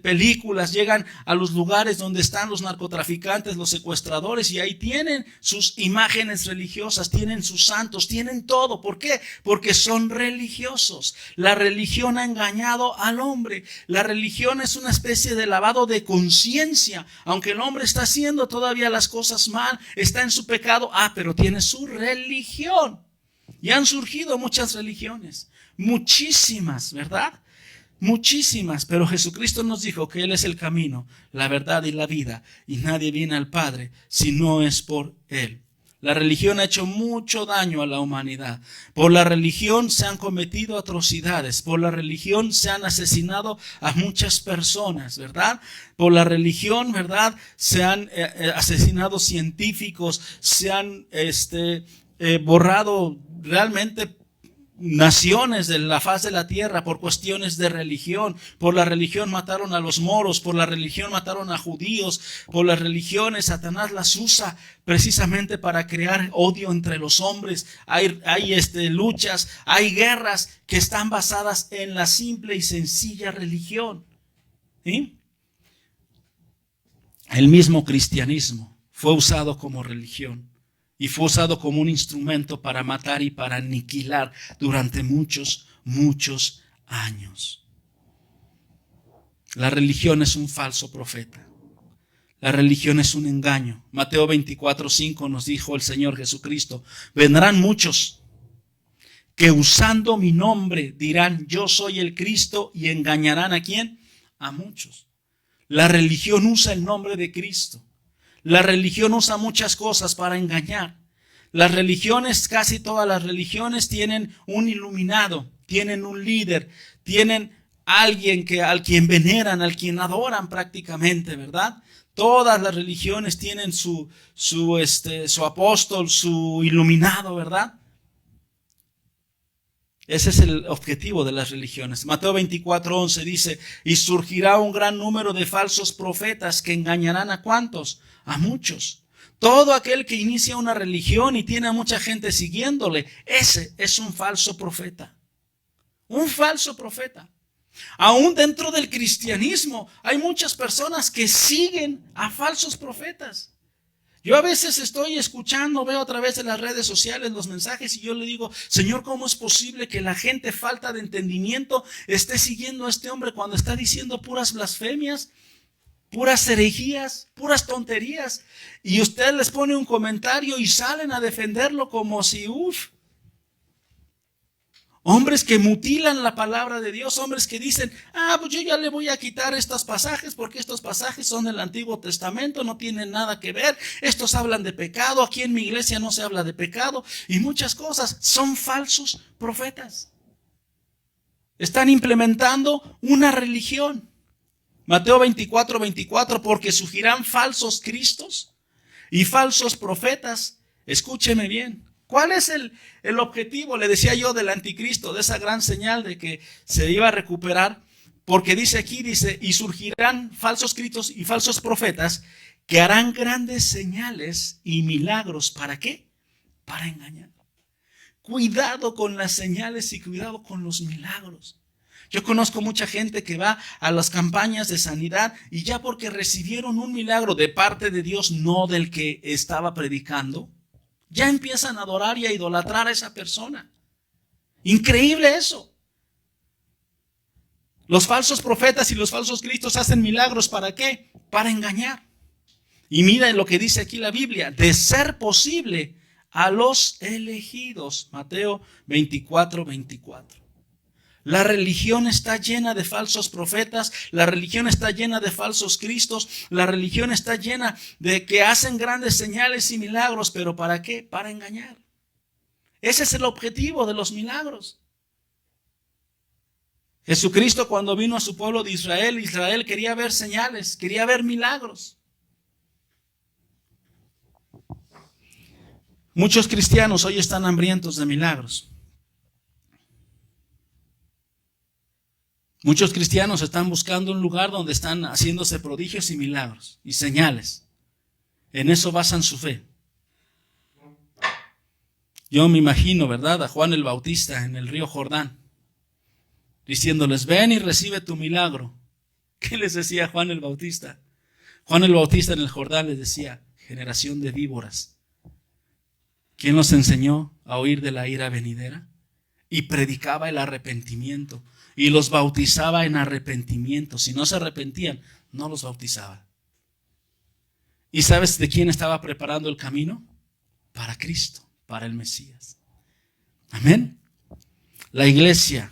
películas. Llegan a los lugares donde están los narcotraficantes, los secuestradores, y ahí tienen sus imágenes religiosas, tienen sus santos, tienen todo. ¿Por qué? Porque son religiosos. La religión ha engañado al hombre. La religión es una especie de lavado de conciencia. Aunque el hombre está haciendo todavía las cosas mal, está en su pecado, pero tiene su religión. Y han surgido muchas religiones, muchísimas, ¿verdad? Muchísimas, pero Jesucristo nos dijo que Él es el camino, la verdad y la vida, y nadie viene al Padre si no es por Él. La religión ha hecho mucho daño a la humanidad. Por la religión se han cometido atrocidades, por la religión se han asesinado a muchas personas, ¿verdad? Por la religión, ¿verdad? Se han asesinado científicos, se han borrado realmente naciones de la faz de la tierra por cuestiones de religión. Por la religión mataron a los moros, por la religión mataron a judíos, por las religiones Satanás las usa precisamente para crear odio entre los hombres. Hay luchas, hay guerras que están basadas en la simple y sencilla religión. ¿Sí? El mismo cristianismo fue usado como religión y fue usado como un instrumento para matar y para aniquilar durante muchos años. La religión es un falso profeta. La religión es un engaño. Mateo 24:5 nos dijo el Señor Jesucristo: vendrán muchos que usando mi nombre dirán yo soy el Cristo, y engañarán ¿a quién? A muchos. La religión usa el nombre de Cristo. La religión usa muchas cosas para engañar. Las religiones, casi todas las religiones tienen un iluminado, tienen un líder, tienen alguien al quien veneran, al quien adoran prácticamente, ¿verdad? Todas las religiones tienen su apóstol, su iluminado, ¿verdad? Ese es el objetivo de las religiones. Mateo 24:11 dice: y surgirá un gran número de falsos profetas que engañarán ¿a cuántos? A muchos. Todo aquel que inicia una religión y tiene a mucha gente siguiéndole, ese es un falso profeta. Un falso profeta. Aún dentro del cristianismo hay muchas personas que siguen a falsos profetas. Yo a veces estoy escuchando, veo a través de las redes sociales los mensajes y yo le digo: Señor, ¿cómo es posible que la gente falta de entendimiento esté siguiendo a este hombre cuando está diciendo puras blasfemias, puras herejías, puras tonterías? Y usted les pone un comentario y salen a defenderlo como si, hombres que mutilan la palabra de Dios, hombres que dicen: pues yo ya le voy a quitar estos pasajes porque estos pasajes son del Antiguo Testamento, no tienen nada que ver, estos hablan de pecado, aquí en mi iglesia no se habla de pecado, y muchas cosas. Son falsos profetas. Están implementando una religión. Mateo 24:24, porque surgirán falsos cristos y falsos profetas. Escúcheme bien. ¿Cuál es el objetivo, le decía yo, del anticristo, de esa gran señal de que se iba a recuperar? Porque dice aquí, y surgirán falsos cristos y falsos profetas que harán grandes señales y milagros. ¿Para qué? Para engañar. Cuidado con las señales y cuidado con los milagros. Yo conozco mucha gente que va a las campañas de sanidad y ya porque recibieron un milagro de parte de Dios, no del que estaba predicando, ya empiezan a adorar y a idolatrar a esa persona. Increíble eso. Los falsos profetas y los falsos cristos hacen milagros. ¿Para qué? Para engañar. Y miren lo que dice aquí la Biblia: de ser posible a los elegidos. Mateo 24:24. La religión está llena de falsos profetas, la religión está llena de falsos cristos, la religión está llena de que hacen grandes señales y milagros, pero ¿para qué? Para engañar. Ese es el objetivo de los milagros. Jesucristo, cuando vino a su pueblo de Israel, Israel quería ver señales, quería ver milagros. Muchos cristianos hoy están hambrientos de milagros. Muchos cristianos están buscando un lugar donde están haciéndose prodigios y milagros y señales. En eso basan su fe. Yo me imagino, ¿verdad?, a Juan el Bautista en el río Jordán, diciéndoles: ven y recibe tu milagro. ¿Qué les decía Juan el Bautista? Juan el Bautista en el Jordán les decía: generación de víboras. ¿Quién los enseñó a huir de la ira venidera? Y predicaba el arrepentimiento. Y los bautizaba en arrepentimiento. Si no se arrepentían, no los bautizaba. ¿Y sabes de quién estaba preparando el camino? Para Cristo, para el Mesías. Amén. La iglesia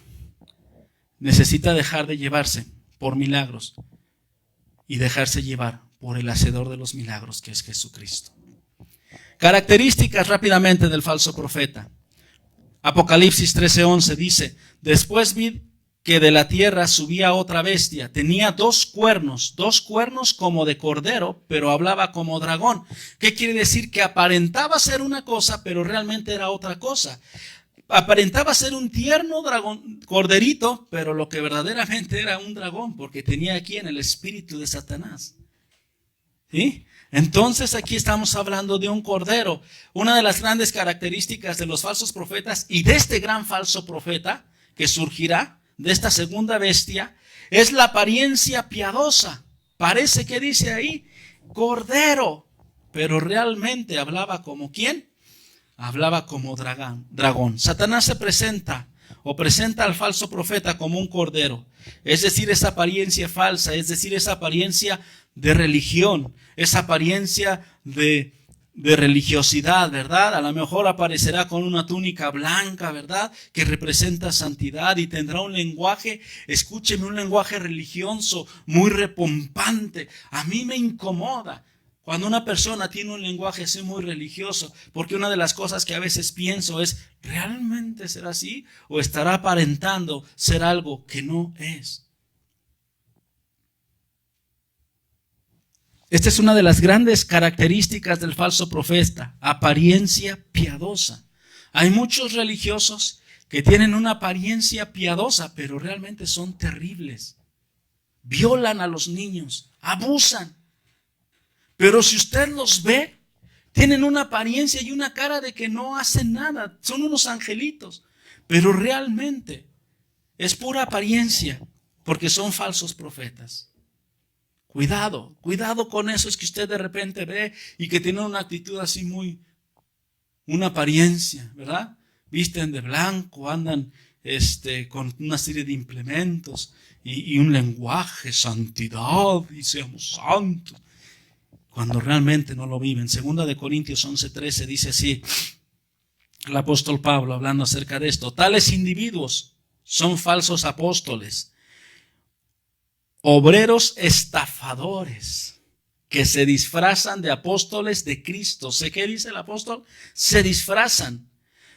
necesita dejar de llevarse por milagros y dejarse llevar por el hacedor de los milagros, que es Jesucristo. Características rápidamente del falso profeta. Apocalipsis 13:11 dice: después vi que de la tierra subía otra bestia, tenía dos cuernos como de cordero, pero hablaba como dragón. ¿Qué quiere decir? Que aparentaba ser una cosa, pero realmente era otra cosa. aparentaba ser un tierno corderito, pero lo que verdaderamente era un dragón, porque tenía aquí en el espíritu de Satanás. ¿Sí? Entonces aquí estamos hablando de un cordero. Una de las grandes características de los falsos profetas y de este gran falso profeta que surgirá, de esta segunda bestia, es la apariencia piadosa. Parece que dice ahí, cordero, pero realmente hablaba como ¿quién? Hablaba como dragón. Satanás se presenta al falso profeta como un cordero, es decir, esa apariencia falsa, es decir, esa apariencia de religión, esa apariencia de religiosidad, ¿verdad? A lo mejor aparecerá con una túnica blanca, ¿verdad? Que representa santidad y tendrá un lenguaje, escúcheme, un lenguaje religioso muy repompante. A mí me incomoda cuando una persona tiene un lenguaje así muy religioso, porque una de las cosas que a veces pienso es, ¿realmente será así? ¿O estará aparentando ser algo que no es? Esta es una de las grandes características del falso profeta, apariencia piadosa. Hay muchos religiosos que tienen una apariencia piadosa, pero realmente son terribles. Violan a los niños, abusan. Pero si usted los ve, tienen una apariencia y una cara de que no hacen nada. Son unos angelitos. Pero realmente es pura apariencia, porque son falsos profetas. Cuidado con esos que usted de repente ve y que tienen una actitud así una apariencia, ¿verdad? Visten de blanco, andan con una serie de implementos y un lenguaje, santidad, y seamos santos, cuando realmente no lo viven. Segunda de Corintios 11:13 dice así, el apóstol Pablo hablando acerca de esto: tales individuos son falsos apóstoles, obreros estafadores, que se disfrazan de apóstoles de Cristo. ¿Sé qué dice el apóstol? Se disfrazan.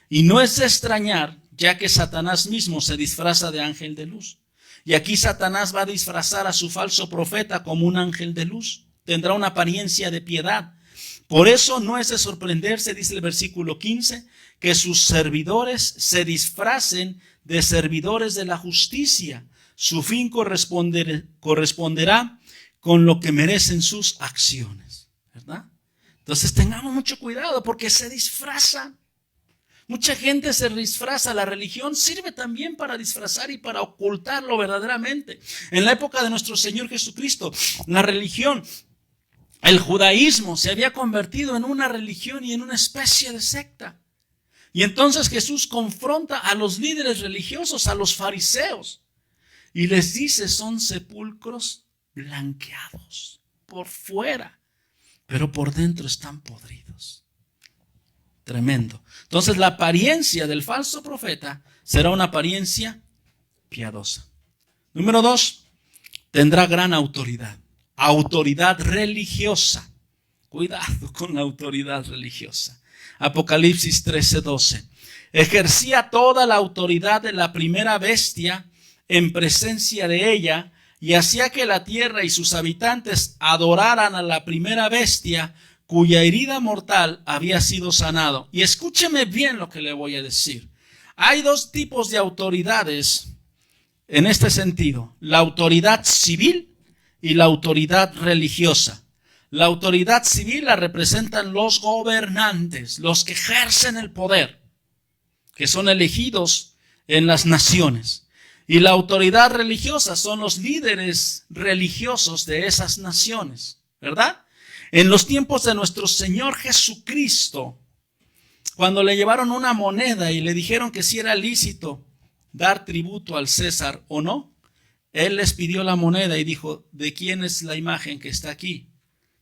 Y no es de extrañar, ya que Satanás mismo se disfraza de ángel de luz. Y aquí Satanás va a disfrazar a su falso profeta como un ángel de luz. Tendrá una apariencia de piedad. Por eso no es de sorprenderse, dice el versículo 15, que sus servidores se disfracen de servidores de la justicia. Su fin corresponderá con lo que merecen sus acciones, ¿verdad? Entonces tengamos mucho cuidado porque se disfrazan. Mucha gente se disfraza. La religión sirve también para disfrazar y para ocultarlo verdaderamente. En la época de nuestro Señor Jesucristo, la religión, el judaísmo, se había convertido en una religión y en una especie de secta. Y entonces Jesús confronta a los líderes religiosos, a los fariseos, y les dice, son sepulcros blanqueados por fuera, pero por dentro están podridos. Tremendo. Entonces la apariencia del falso profeta será una apariencia piadosa. Número 2, tendrá gran autoridad. Autoridad religiosa. Cuidado con la autoridad religiosa. Apocalipsis 13:12. Ejercía toda la autoridad de la primera bestia en presencia de ella, y hacía que la tierra y sus habitantes adoraran a la primera bestia, cuya herida mortal había sido sanado. Y escúcheme bien lo que le voy a decir. Hay dos tipos de autoridades en este sentido: la autoridad civil y la autoridad religiosa. La autoridad civil la representan los gobernantes, los que ejercen el poder, que son elegidos en las naciones. Y la autoridad religiosa son los líderes religiosos de esas naciones, ¿verdad? En los tiempos de nuestro Señor Jesucristo, cuando le llevaron una moneda y le dijeron que si era lícito dar tributo al César o no, Él les pidió la moneda y dijo, ¿de quién es la imagen que está aquí?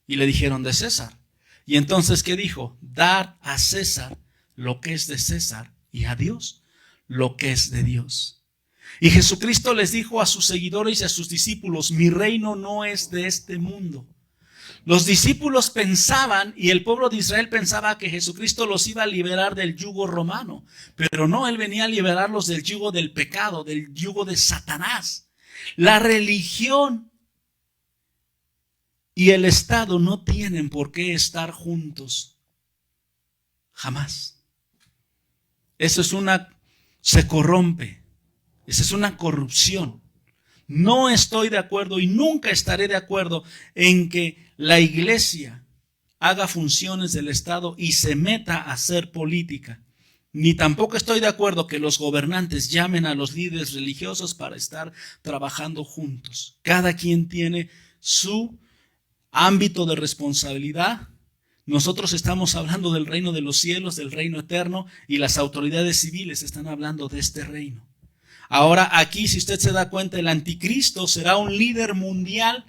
Y le dijeron, de César. Y entonces, ¿qué dijo? Dar a César lo que es de César y a Dios lo que es de Dios. Y Jesucristo les dijo a sus seguidores y a sus discípulos, mi reino no es de este mundo. Los discípulos pensaban, y el pueblo de Israel pensaba, que Jesucristo los iba a liberar del yugo romano, pero no, Él venía a liberarlos del yugo del pecado, del yugo de Satanás. La religión y el Estado no tienen por qué estar juntos, jamás. Eso es una se corrompe. Esa es una corrupción. No estoy de acuerdo y nunca estaré de acuerdo en que la iglesia haga funciones del Estado y se meta a hacer política. Ni tampoco estoy de acuerdo que los gobernantes llamen a los líderes religiosos para estar trabajando juntos. Cada quien tiene su ámbito de responsabilidad. Nosotros estamos hablando del reino de los cielos, del reino eterno, y las autoridades civiles están hablando de este reino. Ahora aquí, si usted se da cuenta, el anticristo será un líder mundial,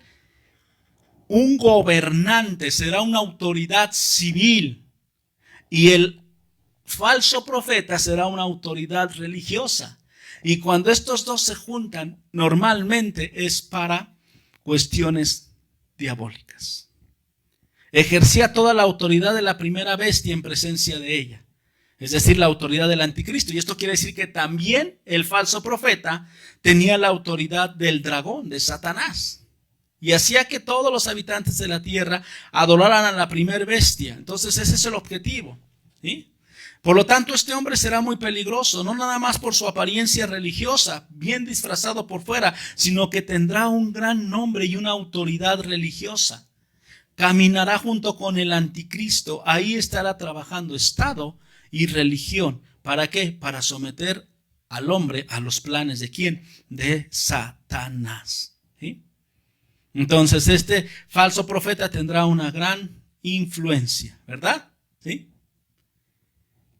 un gobernante, será una autoridad civil, y el falso profeta será una autoridad religiosa. Y cuando estos dos se juntan, normalmente es para cuestiones diabólicas. Ejercía toda la autoridad de la primera bestia en presencia de ella, es decir, la autoridad del anticristo. Y esto quiere decir que también el falso profeta tenía la autoridad del dragón, de Satanás. Y hacía que todos los habitantes de la tierra adoraran a la primera bestia. Entonces ese es el objetivo, ¿sí? Por lo tanto, este hombre será muy peligroso, no nada más por su apariencia religiosa, bien disfrazado por fuera, sino que tendrá un gran nombre y una autoridad religiosa. Caminará junto con el anticristo, ahí estará trabajando Estado y religión. ¿Para qué? Para someter al hombre a los planes de ¿quién? De Satanás. ¿Sí? Entonces este falso profeta tendrá una gran influencia, ¿verdad? ¿Sí?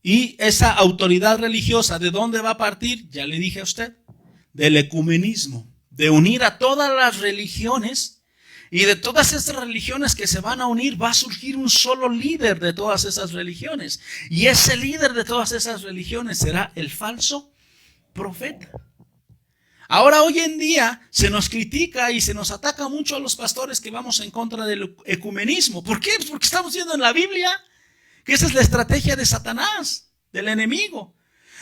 Y esa autoridad religiosa, ¿de dónde va a partir? Ya le dije a usted, del ecumenismo, de unir a todas las religiones. Y de todas esas religiones que se van a unir, va a surgir un solo líder de todas esas religiones. Y ese líder de todas esas religiones será el falso profeta. Ahora, hoy en día, se nos critica y se nos ataca mucho a los pastores que vamos en contra del ecumenismo. ¿Por qué? Porque estamos viendo en la Biblia que esa es la estrategia de Satanás, del enemigo.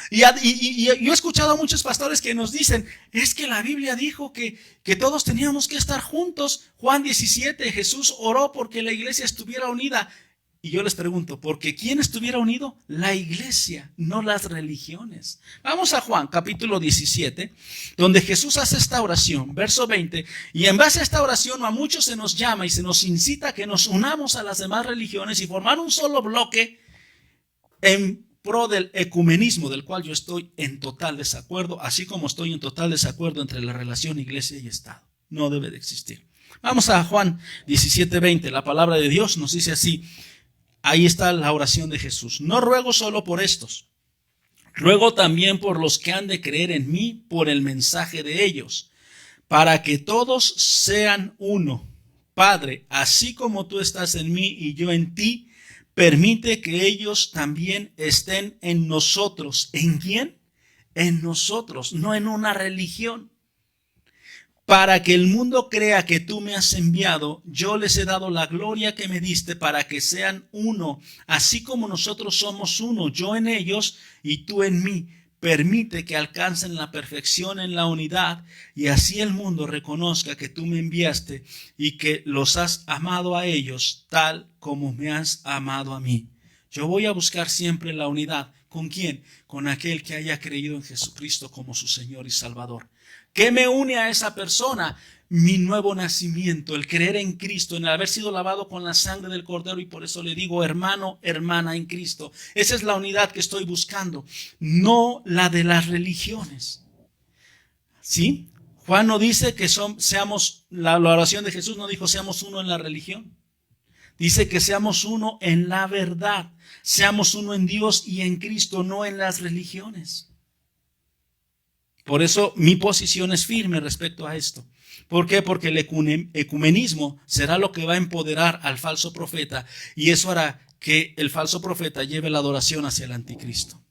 Y yo he escuchado a muchos pastores que nos dicen, es que la Biblia dijo que todos teníamos que estar juntos. Juan 17, Jesús oró porque la iglesia estuviera unida. Y yo les pregunto, ¿por qué quién estuviera unido? La iglesia, no las religiones. Vamos a Juan capítulo 17, donde Jesús hace esta oración, verso 20. Y en base a esta oración a muchos se nos llama y se nos incita a que nos unamos a las demás religiones y formar un solo bloque en pro del ecumenismo, del cual yo estoy en total desacuerdo, así como estoy en total desacuerdo entre la relación iglesia y Estado. No debe de existir. Vamos a Juan 17:20. La palabra de Dios nos dice así. Ahí está la oración de Jesús. No ruego solo por estos, ruego también por los que han de creer en mí por el mensaje de ellos, para que todos sean uno. Padre, así como tú estás en mí y yo en ti, permite que ellos también estén en nosotros. ¿En quién? En nosotros, no en una religión. Para que el mundo crea que tú me has enviado, yo les he dado la gloria que me diste para que sean uno, así como nosotros somos uno, yo en ellos y tú en mí. Permite que alcancen la perfección en la unidad y así el mundo reconozca que tú me enviaste y que los has amado a ellos tal como me has amado a mí. Yo voy a buscar siempre la unidad. ¿Con quién? Con aquel que haya creído en Jesucristo como su Señor y Salvador. ¿Qué me une a esa persona? Mi nuevo nacimiento, el creer en Cristo, en el haber sido lavado con la sangre del Cordero, y por eso le digo hermano, hermana en Cristo. Esa es la unidad que estoy buscando, no la de las religiones. ¿Sí? Juan no dice que seamos, la oración de Jesús no dijo seamos uno en la religión. Dice que seamos uno en la verdad, seamos uno en Dios y en Cristo, no en las religiones. Por eso mi posición es firme respecto a esto. ¿Por qué? Porque el ecumenismo será lo que va a empoderar al falso profeta y eso hará que el falso profeta lleve la adoración hacia el anticristo.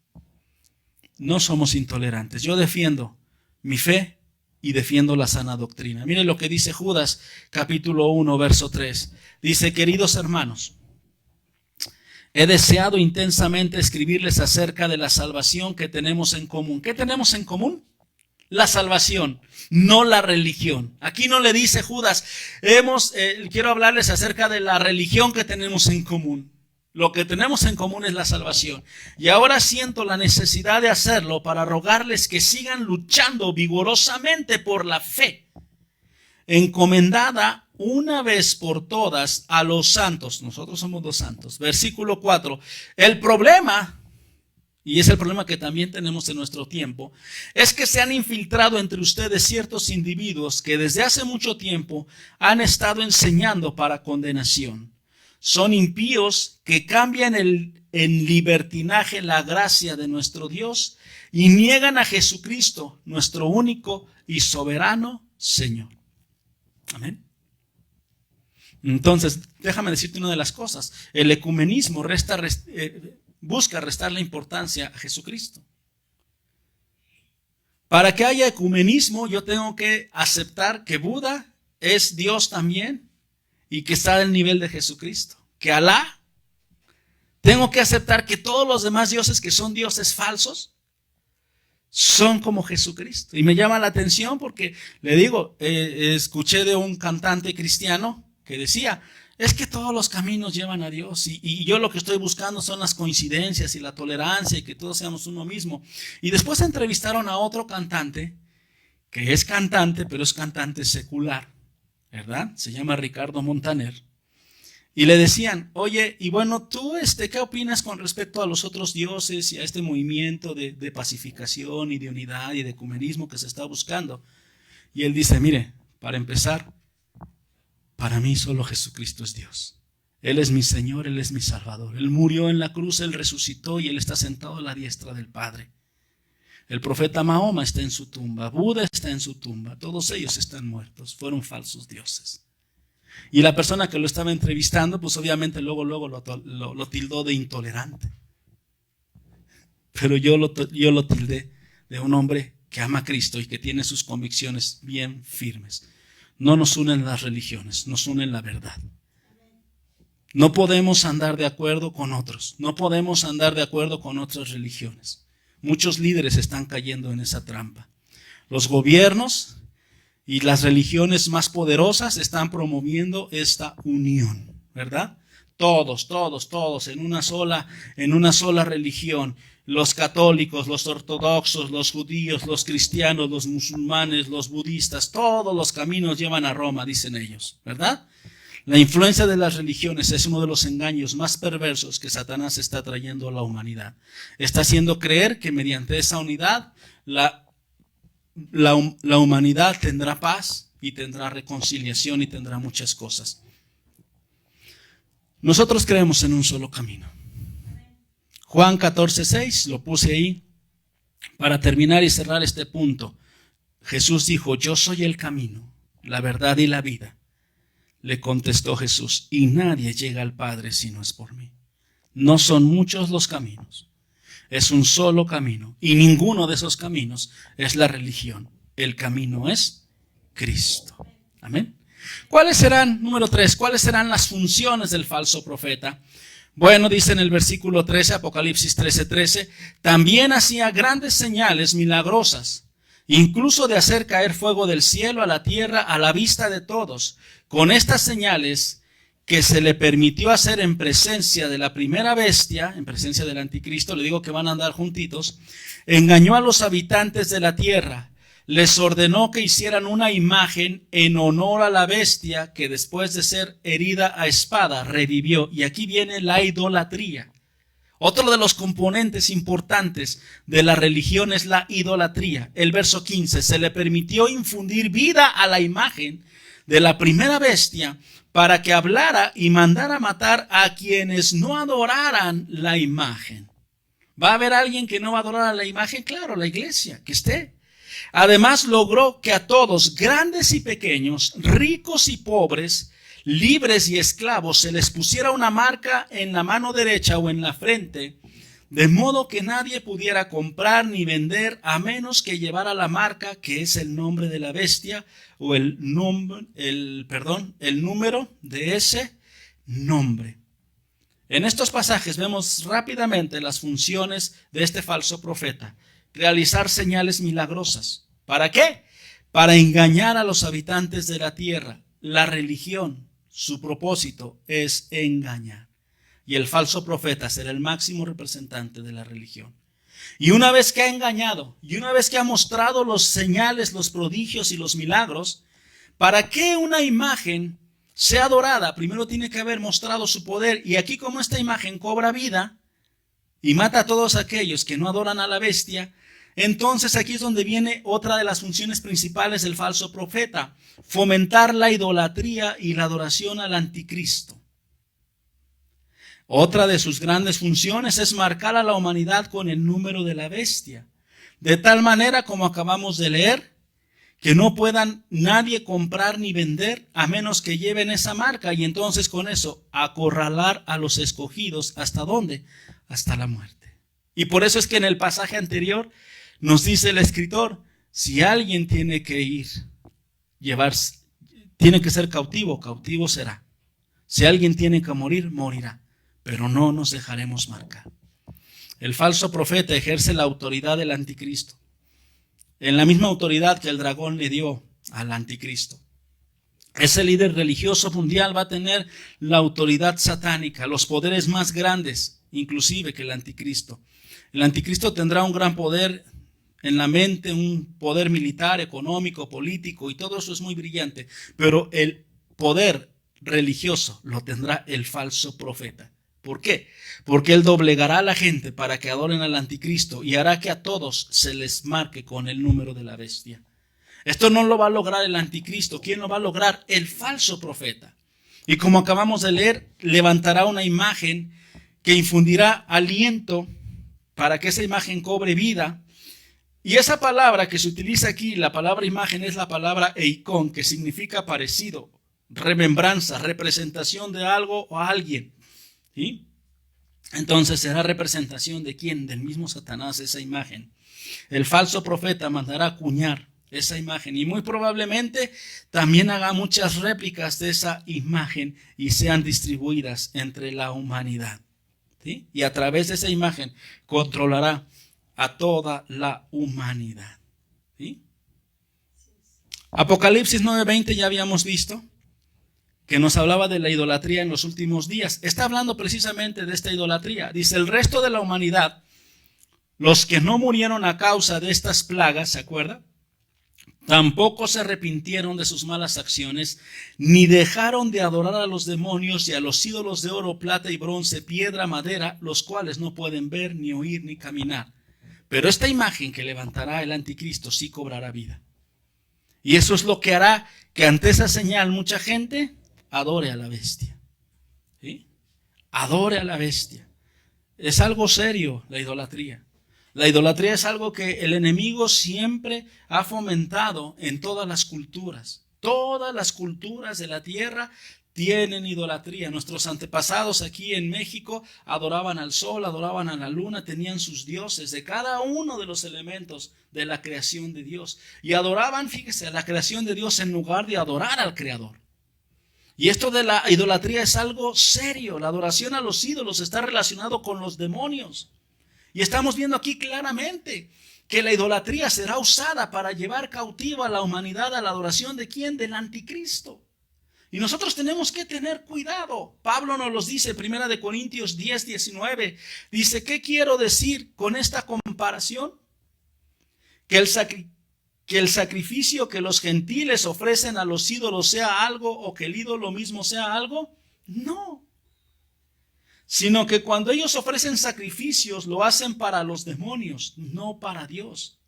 No somos intolerantes. Yo defiendo mi fe y defiendo la sana doctrina. Miren lo que dice Judas capítulo 1 verso 3. Dice, queridos hermanos, he deseado intensamente escribirles acerca de la salvación que tenemos en común. ¿Qué tenemos en común? La salvación, no la religión. Aquí no le dice Judas, quiero hablarles acerca de la religión que tenemos en común. Lo que tenemos en común es la salvación. Y ahora siento la necesidad de hacerlo para rogarles que sigan luchando vigorosamente por la fe, encomendada una vez por todas a los santos. Nosotros somos los santos. Versículo 4. El problema, y es el problema que también tenemos en nuestro tiempo, es que se han infiltrado entre ustedes ciertos individuos que desde hace mucho tiempo han estado enseñando para condenación. Son impíos que cambian en libertinaje la gracia de nuestro Dios y niegan a Jesucristo, nuestro único y soberano Señor. Amén. Entonces, déjame decirte una de las cosas. El ecumenismo busca restarle importancia a Jesucristo. Para que haya ecumenismo, yo tengo que aceptar que Buda es Dios también y que está al nivel de Jesucristo. Que Alá, tengo que aceptar que todos los demás dioses que son dioses falsos son como Jesucristo. Y me llama la atención porque, le digo, escuché de un cantante cristiano que decía, es que todos los caminos llevan a Dios y yo lo que estoy buscando son las coincidencias y la tolerancia y que todos seamos uno mismo. Y después entrevistaron a otro cantante, que es cantante, pero es cantante secular, ¿verdad? Se llama Ricardo Montaner. Y le decían, oye, y bueno, ¿tú qué opinas con respecto a los otros dioses y a este movimiento de pacificación y de unidad y de ecumenismo que se está buscando? Y él dice, mire, para empezar, para mí solo Jesucristo es Dios. Él es mi Señor, Él es mi Salvador. Él murió en la cruz, Él resucitó y Él está sentado a la diestra del Padre. El profeta Mahoma está en su tumba, Buda está en su tumba, todos ellos están muertos, fueron falsos dioses. Y la persona que lo estaba entrevistando, pues obviamente luego lo tildó de intolerante. Pero yo lo tildé de un hombre que ama a Cristo y que tiene sus convicciones bien firmes. No nos unen las religiones, nos unen la verdad. No podemos andar de acuerdo con otros, no podemos andar de acuerdo con otras religiones. Muchos líderes están cayendo en esa trampa. Los gobiernos y las religiones más poderosas están promoviendo esta unión, ¿verdad? Todos en una sola religión. Los católicos, los ortodoxos, los judíos, los cristianos, los musulmanes, los budistas, todos los caminos llevan a Roma, dicen ellos, ¿verdad? La influencia de las religiones es uno de los engaños más perversos que Satanás está trayendo a la humanidad. Está haciendo creer que mediante esa unidad la humanidad tendrá paz y tendrá reconciliación y tendrá muchas cosas. Nosotros creemos en un solo camino. Juan 14:6, lo puse ahí para terminar y cerrar este punto. Jesús dijo, yo soy el camino, la verdad y la vida. Le contestó Jesús, y nadie llega al Padre si no es por mí. No son muchos los caminos, es un solo camino, y ninguno de esos caminos es la religión. El camino es Cristo. Amén. Número 3, cuáles serán las funciones del falso profeta? Bueno, dice en el versículo 13, Apocalipsis 13:13, también hacía grandes señales milagrosas, incluso de hacer caer fuego del cielo a la tierra a la vista de todos. Con estas señales que se le permitió hacer en presencia de la primera bestia, en presencia del anticristo, le digo que van a andar juntitos, engañó a los habitantes de la tierra. Les ordenó que hicieran una imagen en honor a la bestia que después de ser herida a espada revivió. Y aquí viene la idolatría. Otro de los componentes importantes de la religión es la idolatría. El verso 15, se le permitió infundir vida a la imagen de la primera bestia para que hablara y mandara matar a quienes no adoraran la imagen. ¿Va a haber alguien que no va a adorar a la imagen? Claro, la iglesia, que esté. Además logró que a todos, grandes y pequeños, ricos y pobres, libres y esclavos, se les pusiera una marca en la mano derecha o en la frente, de modo que nadie pudiera comprar ni vender a menos que llevara la marca, que es el nombre de la bestia o el número de ese nombre. En estos pasajes vemos rápidamente las funciones de este falso profeta. Realizar señales milagrosas. ¿Para qué? Para engañar a los habitantes de la tierra. La religión, su propósito es engañar. y el falso profeta será el máximo representante de la religión. Y una vez que ha engañado, y una vez que ha mostrado los señales, los prodigios y los milagros, para que una imagen sea adorada, primero tiene que haber mostrado su poder. Y aquí, como esta imagen cobra vida y mata a todos aquellos que no adoran a la bestia, entonces aquí es donde viene otra de las funciones principales del falso profeta: fomentar la idolatría y la adoración al anticristo. Otra de sus grandes funciones es marcar a la humanidad con el número de la bestia, de tal manera, como acabamos de leer, que no puedan nadie comprar ni vender a menos que lleven esa marca, y entonces con eso acorralar a los escogidos. ¿Hasta dónde? Hasta la muerte. Y por eso es que en el pasaje anterior nos dice el escritor: si alguien tiene que ir, tiene que ser cautivo, cautivo será. Si alguien tiene que morir, morirá, pero no nos dejaremos marcar. El falso profeta ejerce la autoridad del anticristo, en la misma autoridad que el dragón le dio al anticristo. Ese líder religioso mundial va a tener la autoridad satánica, los poderes más grandes, inclusive que el anticristo. El anticristo tendrá un gran poder en la mente, un poder militar, económico, político, y todo eso es muy brillante. Pero el poder religioso lo tendrá el falso profeta. ¿Por qué? Porque él doblegará a la gente para que adoren al anticristo y hará que a todos se les marque con el número de la bestia. Esto no lo va a lograr el anticristo. ¿Quién lo va a lograr? El falso profeta. Y como acabamos de leer, levantará una imagen que infundirá aliento para que esa imagen cobre vida. Y esa palabra que se utiliza aquí, la palabra imagen, es la palabra eikon, que significa parecido, remembranza, representación de algo o alguien. ¿Sí? Entonces será representación de quién, del mismo Satanás, esa imagen. El falso profeta mandará acuñar esa imagen y muy probablemente también haga muchas réplicas de esa imagen y sean distribuidas entre la humanidad. ¿Sí? Y a través de esa imagen controlará a toda la humanidad. ¿Sí? Apocalipsis 9:20 ya habíamos visto que nos hablaba de la idolatría en los últimos días. Está hablando precisamente de esta idolatría. Dice: el resto de la humanidad, los que no murieron a causa de estas plagas, ¿se acuerda? Tampoco se arrepintieron de sus malas acciones, ni dejaron de adorar a los demonios y a los ídolos de oro, plata y bronce, piedra, madera, los cuales no pueden ver, ni oír, ni caminar. Pero esta imagen que levantará el anticristo sí cobrará vida. Y eso es lo que hará que ante esa señal mucha gente adore a la bestia. ¿Sí? Adore a la bestia. Es algo serio la idolatría. La idolatría es algo que el enemigo siempre ha fomentado en todas las culturas. Todas las culturas de la tierra tienen idolatría. Nuestros antepasados aquí en México adoraban al sol, adoraban a la luna, tenían sus dioses de cada uno de los elementos de la creación de Dios. Y adoraban, fíjese, a la creación de Dios en lugar de adorar al Creador. Y esto de la idolatría es algo serio. La adoración a los ídolos está relacionado con los demonios. Y estamos viendo aquí claramente que la idolatría será usada para llevar cautiva a la humanidad a la adoración ¿de quién? Del anticristo. Y nosotros tenemos que tener cuidado. Pablo nos los dice, 1 Corintios 10:19. Dice: ¿qué quiero decir con esta comparación? Que el sacrificio que los gentiles ofrecen a los ídolos sea algo, o que el ídolo mismo sea algo. No. Sino que cuando ellos ofrecen sacrificios, lo hacen para los demonios, no para Dios.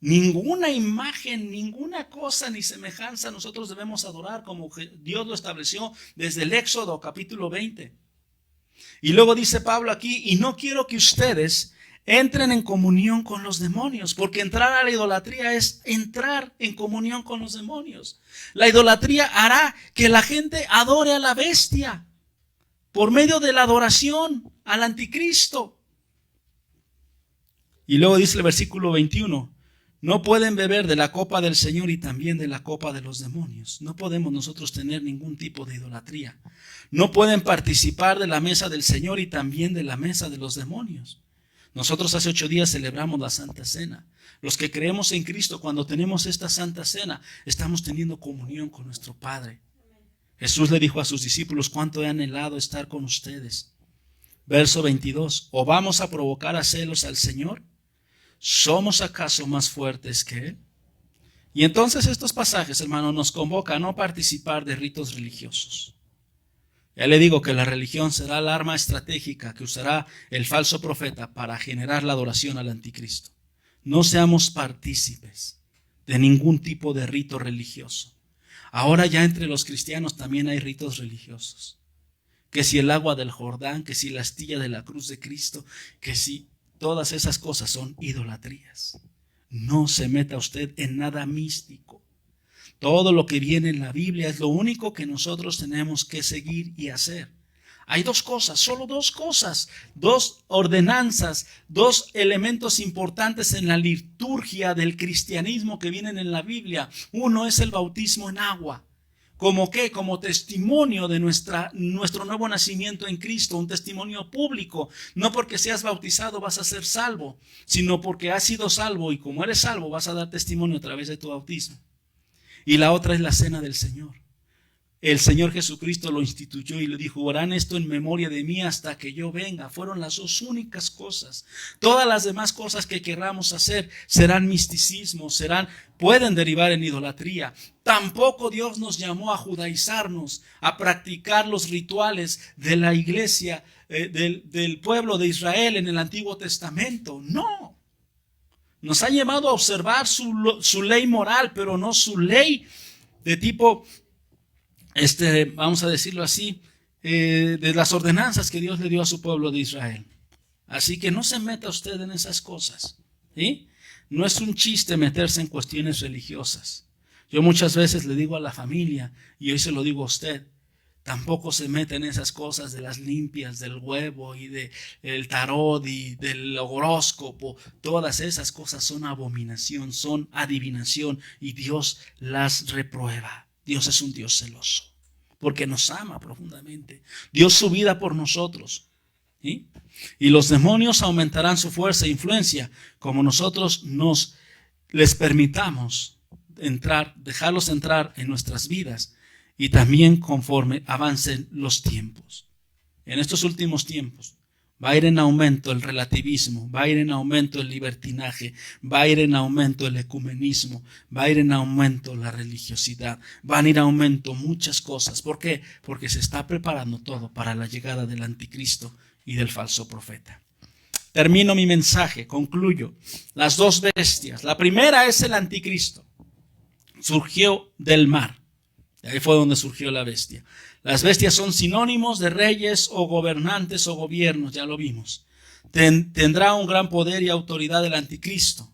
Ninguna imagen, ninguna cosa ni semejanza nosotros debemos adorar, como Dios lo estableció desde el Éxodo capítulo 20. Y luego dice Pablo aquí: y no quiero que ustedes entren en comunión con los demonios, porque entrar a la idolatría es entrar en comunión con los demonios. La idolatría hará que la gente adore a la bestia por medio de la adoración al anticristo. Y luego dice el versículo 21: no pueden beber de la copa del Señor y también de la copa de los demonios. No podemos nosotros tener ningún tipo de idolatría. No pueden participar de la mesa del Señor y también de la mesa de los demonios. Nosotros hace 8 días celebramos la Santa Cena. Los que creemos en Cristo, cuando tenemos esta Santa Cena, estamos teniendo comunión con nuestro Padre. Jesús le dijo a sus discípulos: cuánto he anhelado estar con ustedes. Verso 22, ¿o vamos a provocar a celos al Señor? ¿Somos acaso más fuertes que Él? Y entonces estos pasajes, hermano, nos convocan a no participar de ritos religiosos. Ya le digo que la religión será el arma estratégica que usará el falso profeta para generar la adoración al anticristo. No seamos partícipes de ningún tipo de rito religioso. Ahora ya entre los cristianos también hay ritos religiosos. Que si el agua del Jordán, que si la astilla de la cruz de Cristo, que si todas esas cosas son idolatrías. No se meta usted en nada místico. Todo lo que viene en la Biblia es lo único que nosotros tenemos que seguir y hacer. Hay dos cosas, solo dos cosas, dos ordenanzas, dos elementos importantes en la liturgia del cristianismo que vienen en la Biblia. Uno es el bautismo en agua. ¿Cómo qué? Como testimonio de nuestro nuevo nacimiento en Cristo, un testimonio público. No porque seas bautizado vas a ser salvo, sino porque has sido salvo y como eres salvo vas a dar testimonio a través de tu bautismo. Y la otra es la cena del Señor. El Señor Jesucristo lo instituyó y le dijo: harán esto en memoria de mí hasta que yo venga. Fueron las dos únicas cosas. Todas las demás cosas que querramos hacer serán misticismo, pueden derivar en idolatría. Tampoco Dios nos llamó a judaizarnos, a practicar los rituales de la iglesia, del pueblo de Israel en el Antiguo Testamento. No. Nos ha llamado a observar su ley moral, pero no su ley de tipo, vamos a decirlo así, de las ordenanzas que Dios le dio a su pueblo de Israel. Así que no se meta usted en esas cosas, ¿sí? No es un chiste meterse en cuestiones religiosas. Yo muchas veces le digo a la familia, y hoy se lo digo a usted, tampoco se meta en esas cosas de las limpias, del huevo y del tarot y del horóscopo. Todas esas cosas son abominación, son adivinación y Dios las reprueba. Dios es un Dios celoso porque nos ama profundamente. Dio su vida por nosotros, ¿sí? Y los demonios aumentarán su fuerza e influencia como nosotros les permitamos dejarlos entrar en nuestras vidas. Y también conforme avancen los tiempos. En estos últimos tiempos va a ir en aumento el relativismo, va a ir en aumento el libertinaje, va a ir en aumento el ecumenismo, va a ir en aumento la religiosidad, van a ir en aumento muchas cosas. ¿Por qué? Porque se está preparando todo para la llegada del anticristo y del falso profeta. Termino mi mensaje, concluyo. Las dos bestias. La primera es el anticristo. Surgió del mar. Ahí fue donde surgió la bestia. Las bestias son sinónimos de reyes o gobernantes o gobiernos, ya lo vimos. Tendrá un gran poder y autoridad el anticristo.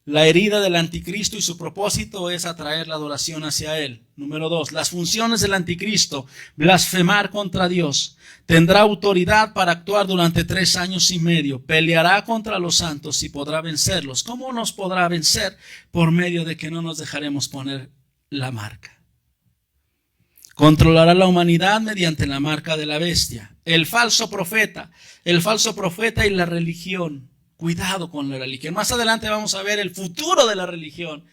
La herida del anticristo y su propósito es atraer la adoración hacia él. Número 2, las funciones del anticristo: blasfemar contra Dios. Tendrá autoridad para actuar durante 3 años y medio. Peleará contra los santos y podrá vencerlos. ¿Cómo nos podrá vencer? Por medio de que no nos dejaremos poner la marca. Controlará la humanidad mediante la marca de la bestia. El falso profeta y la religión. Cuidado con la religión. Más adelante vamos a ver el futuro de la religión,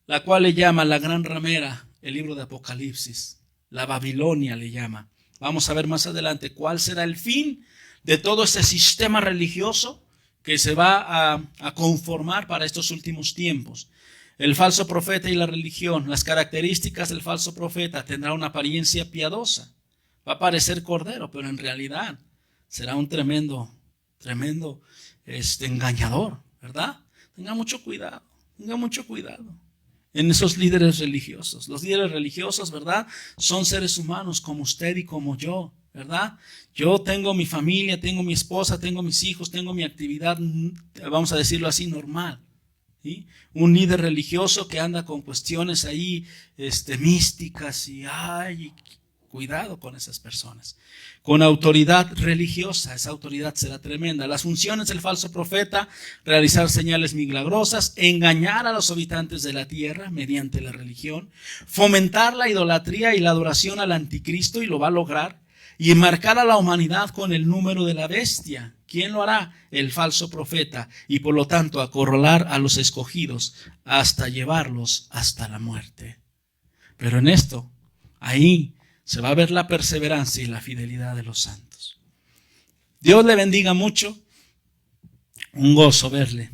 la cual le llama la gran ramera, el libro de Apocalipsis. La Babilonia le llama. Vamos a ver más adelante cuál será el fin de todo este sistema religioso que se va a conformar para estos últimos tiempos. El falso profeta y la religión. Las características del falso profeta: tendrá una apariencia piadosa. Va a parecer cordero, pero en realidad será un tremendo engañador, ¿verdad? Tenga mucho cuidado en esos líderes religiosos. Los líderes religiosos, ¿verdad?, son seres humanos como usted y como yo, ¿verdad? Yo tengo mi familia, tengo mi esposa, tengo mis hijos, tengo mi actividad, vamos a decirlo así, normal. ¿Sí? Un líder religioso que anda con cuestiones ahí místicas y cuidado con esas personas. Con autoridad religiosa, esa autoridad será tremenda. Las funciones del falso profeta: realizar señales milagrosas, engañar a los habitantes de la tierra mediante la religión, fomentar la idolatría y la adoración al anticristo, y lo va a lograr, y marcar a la humanidad con el número de la bestia. ¿Quién lo hará? El falso profeta, y por lo tanto acorralar a los escogidos hasta llevarlos hasta la muerte. Pero en esto, ahí se va a ver la perseverancia y la fidelidad de los santos. Dios le bendiga mucho. Un gozo verle.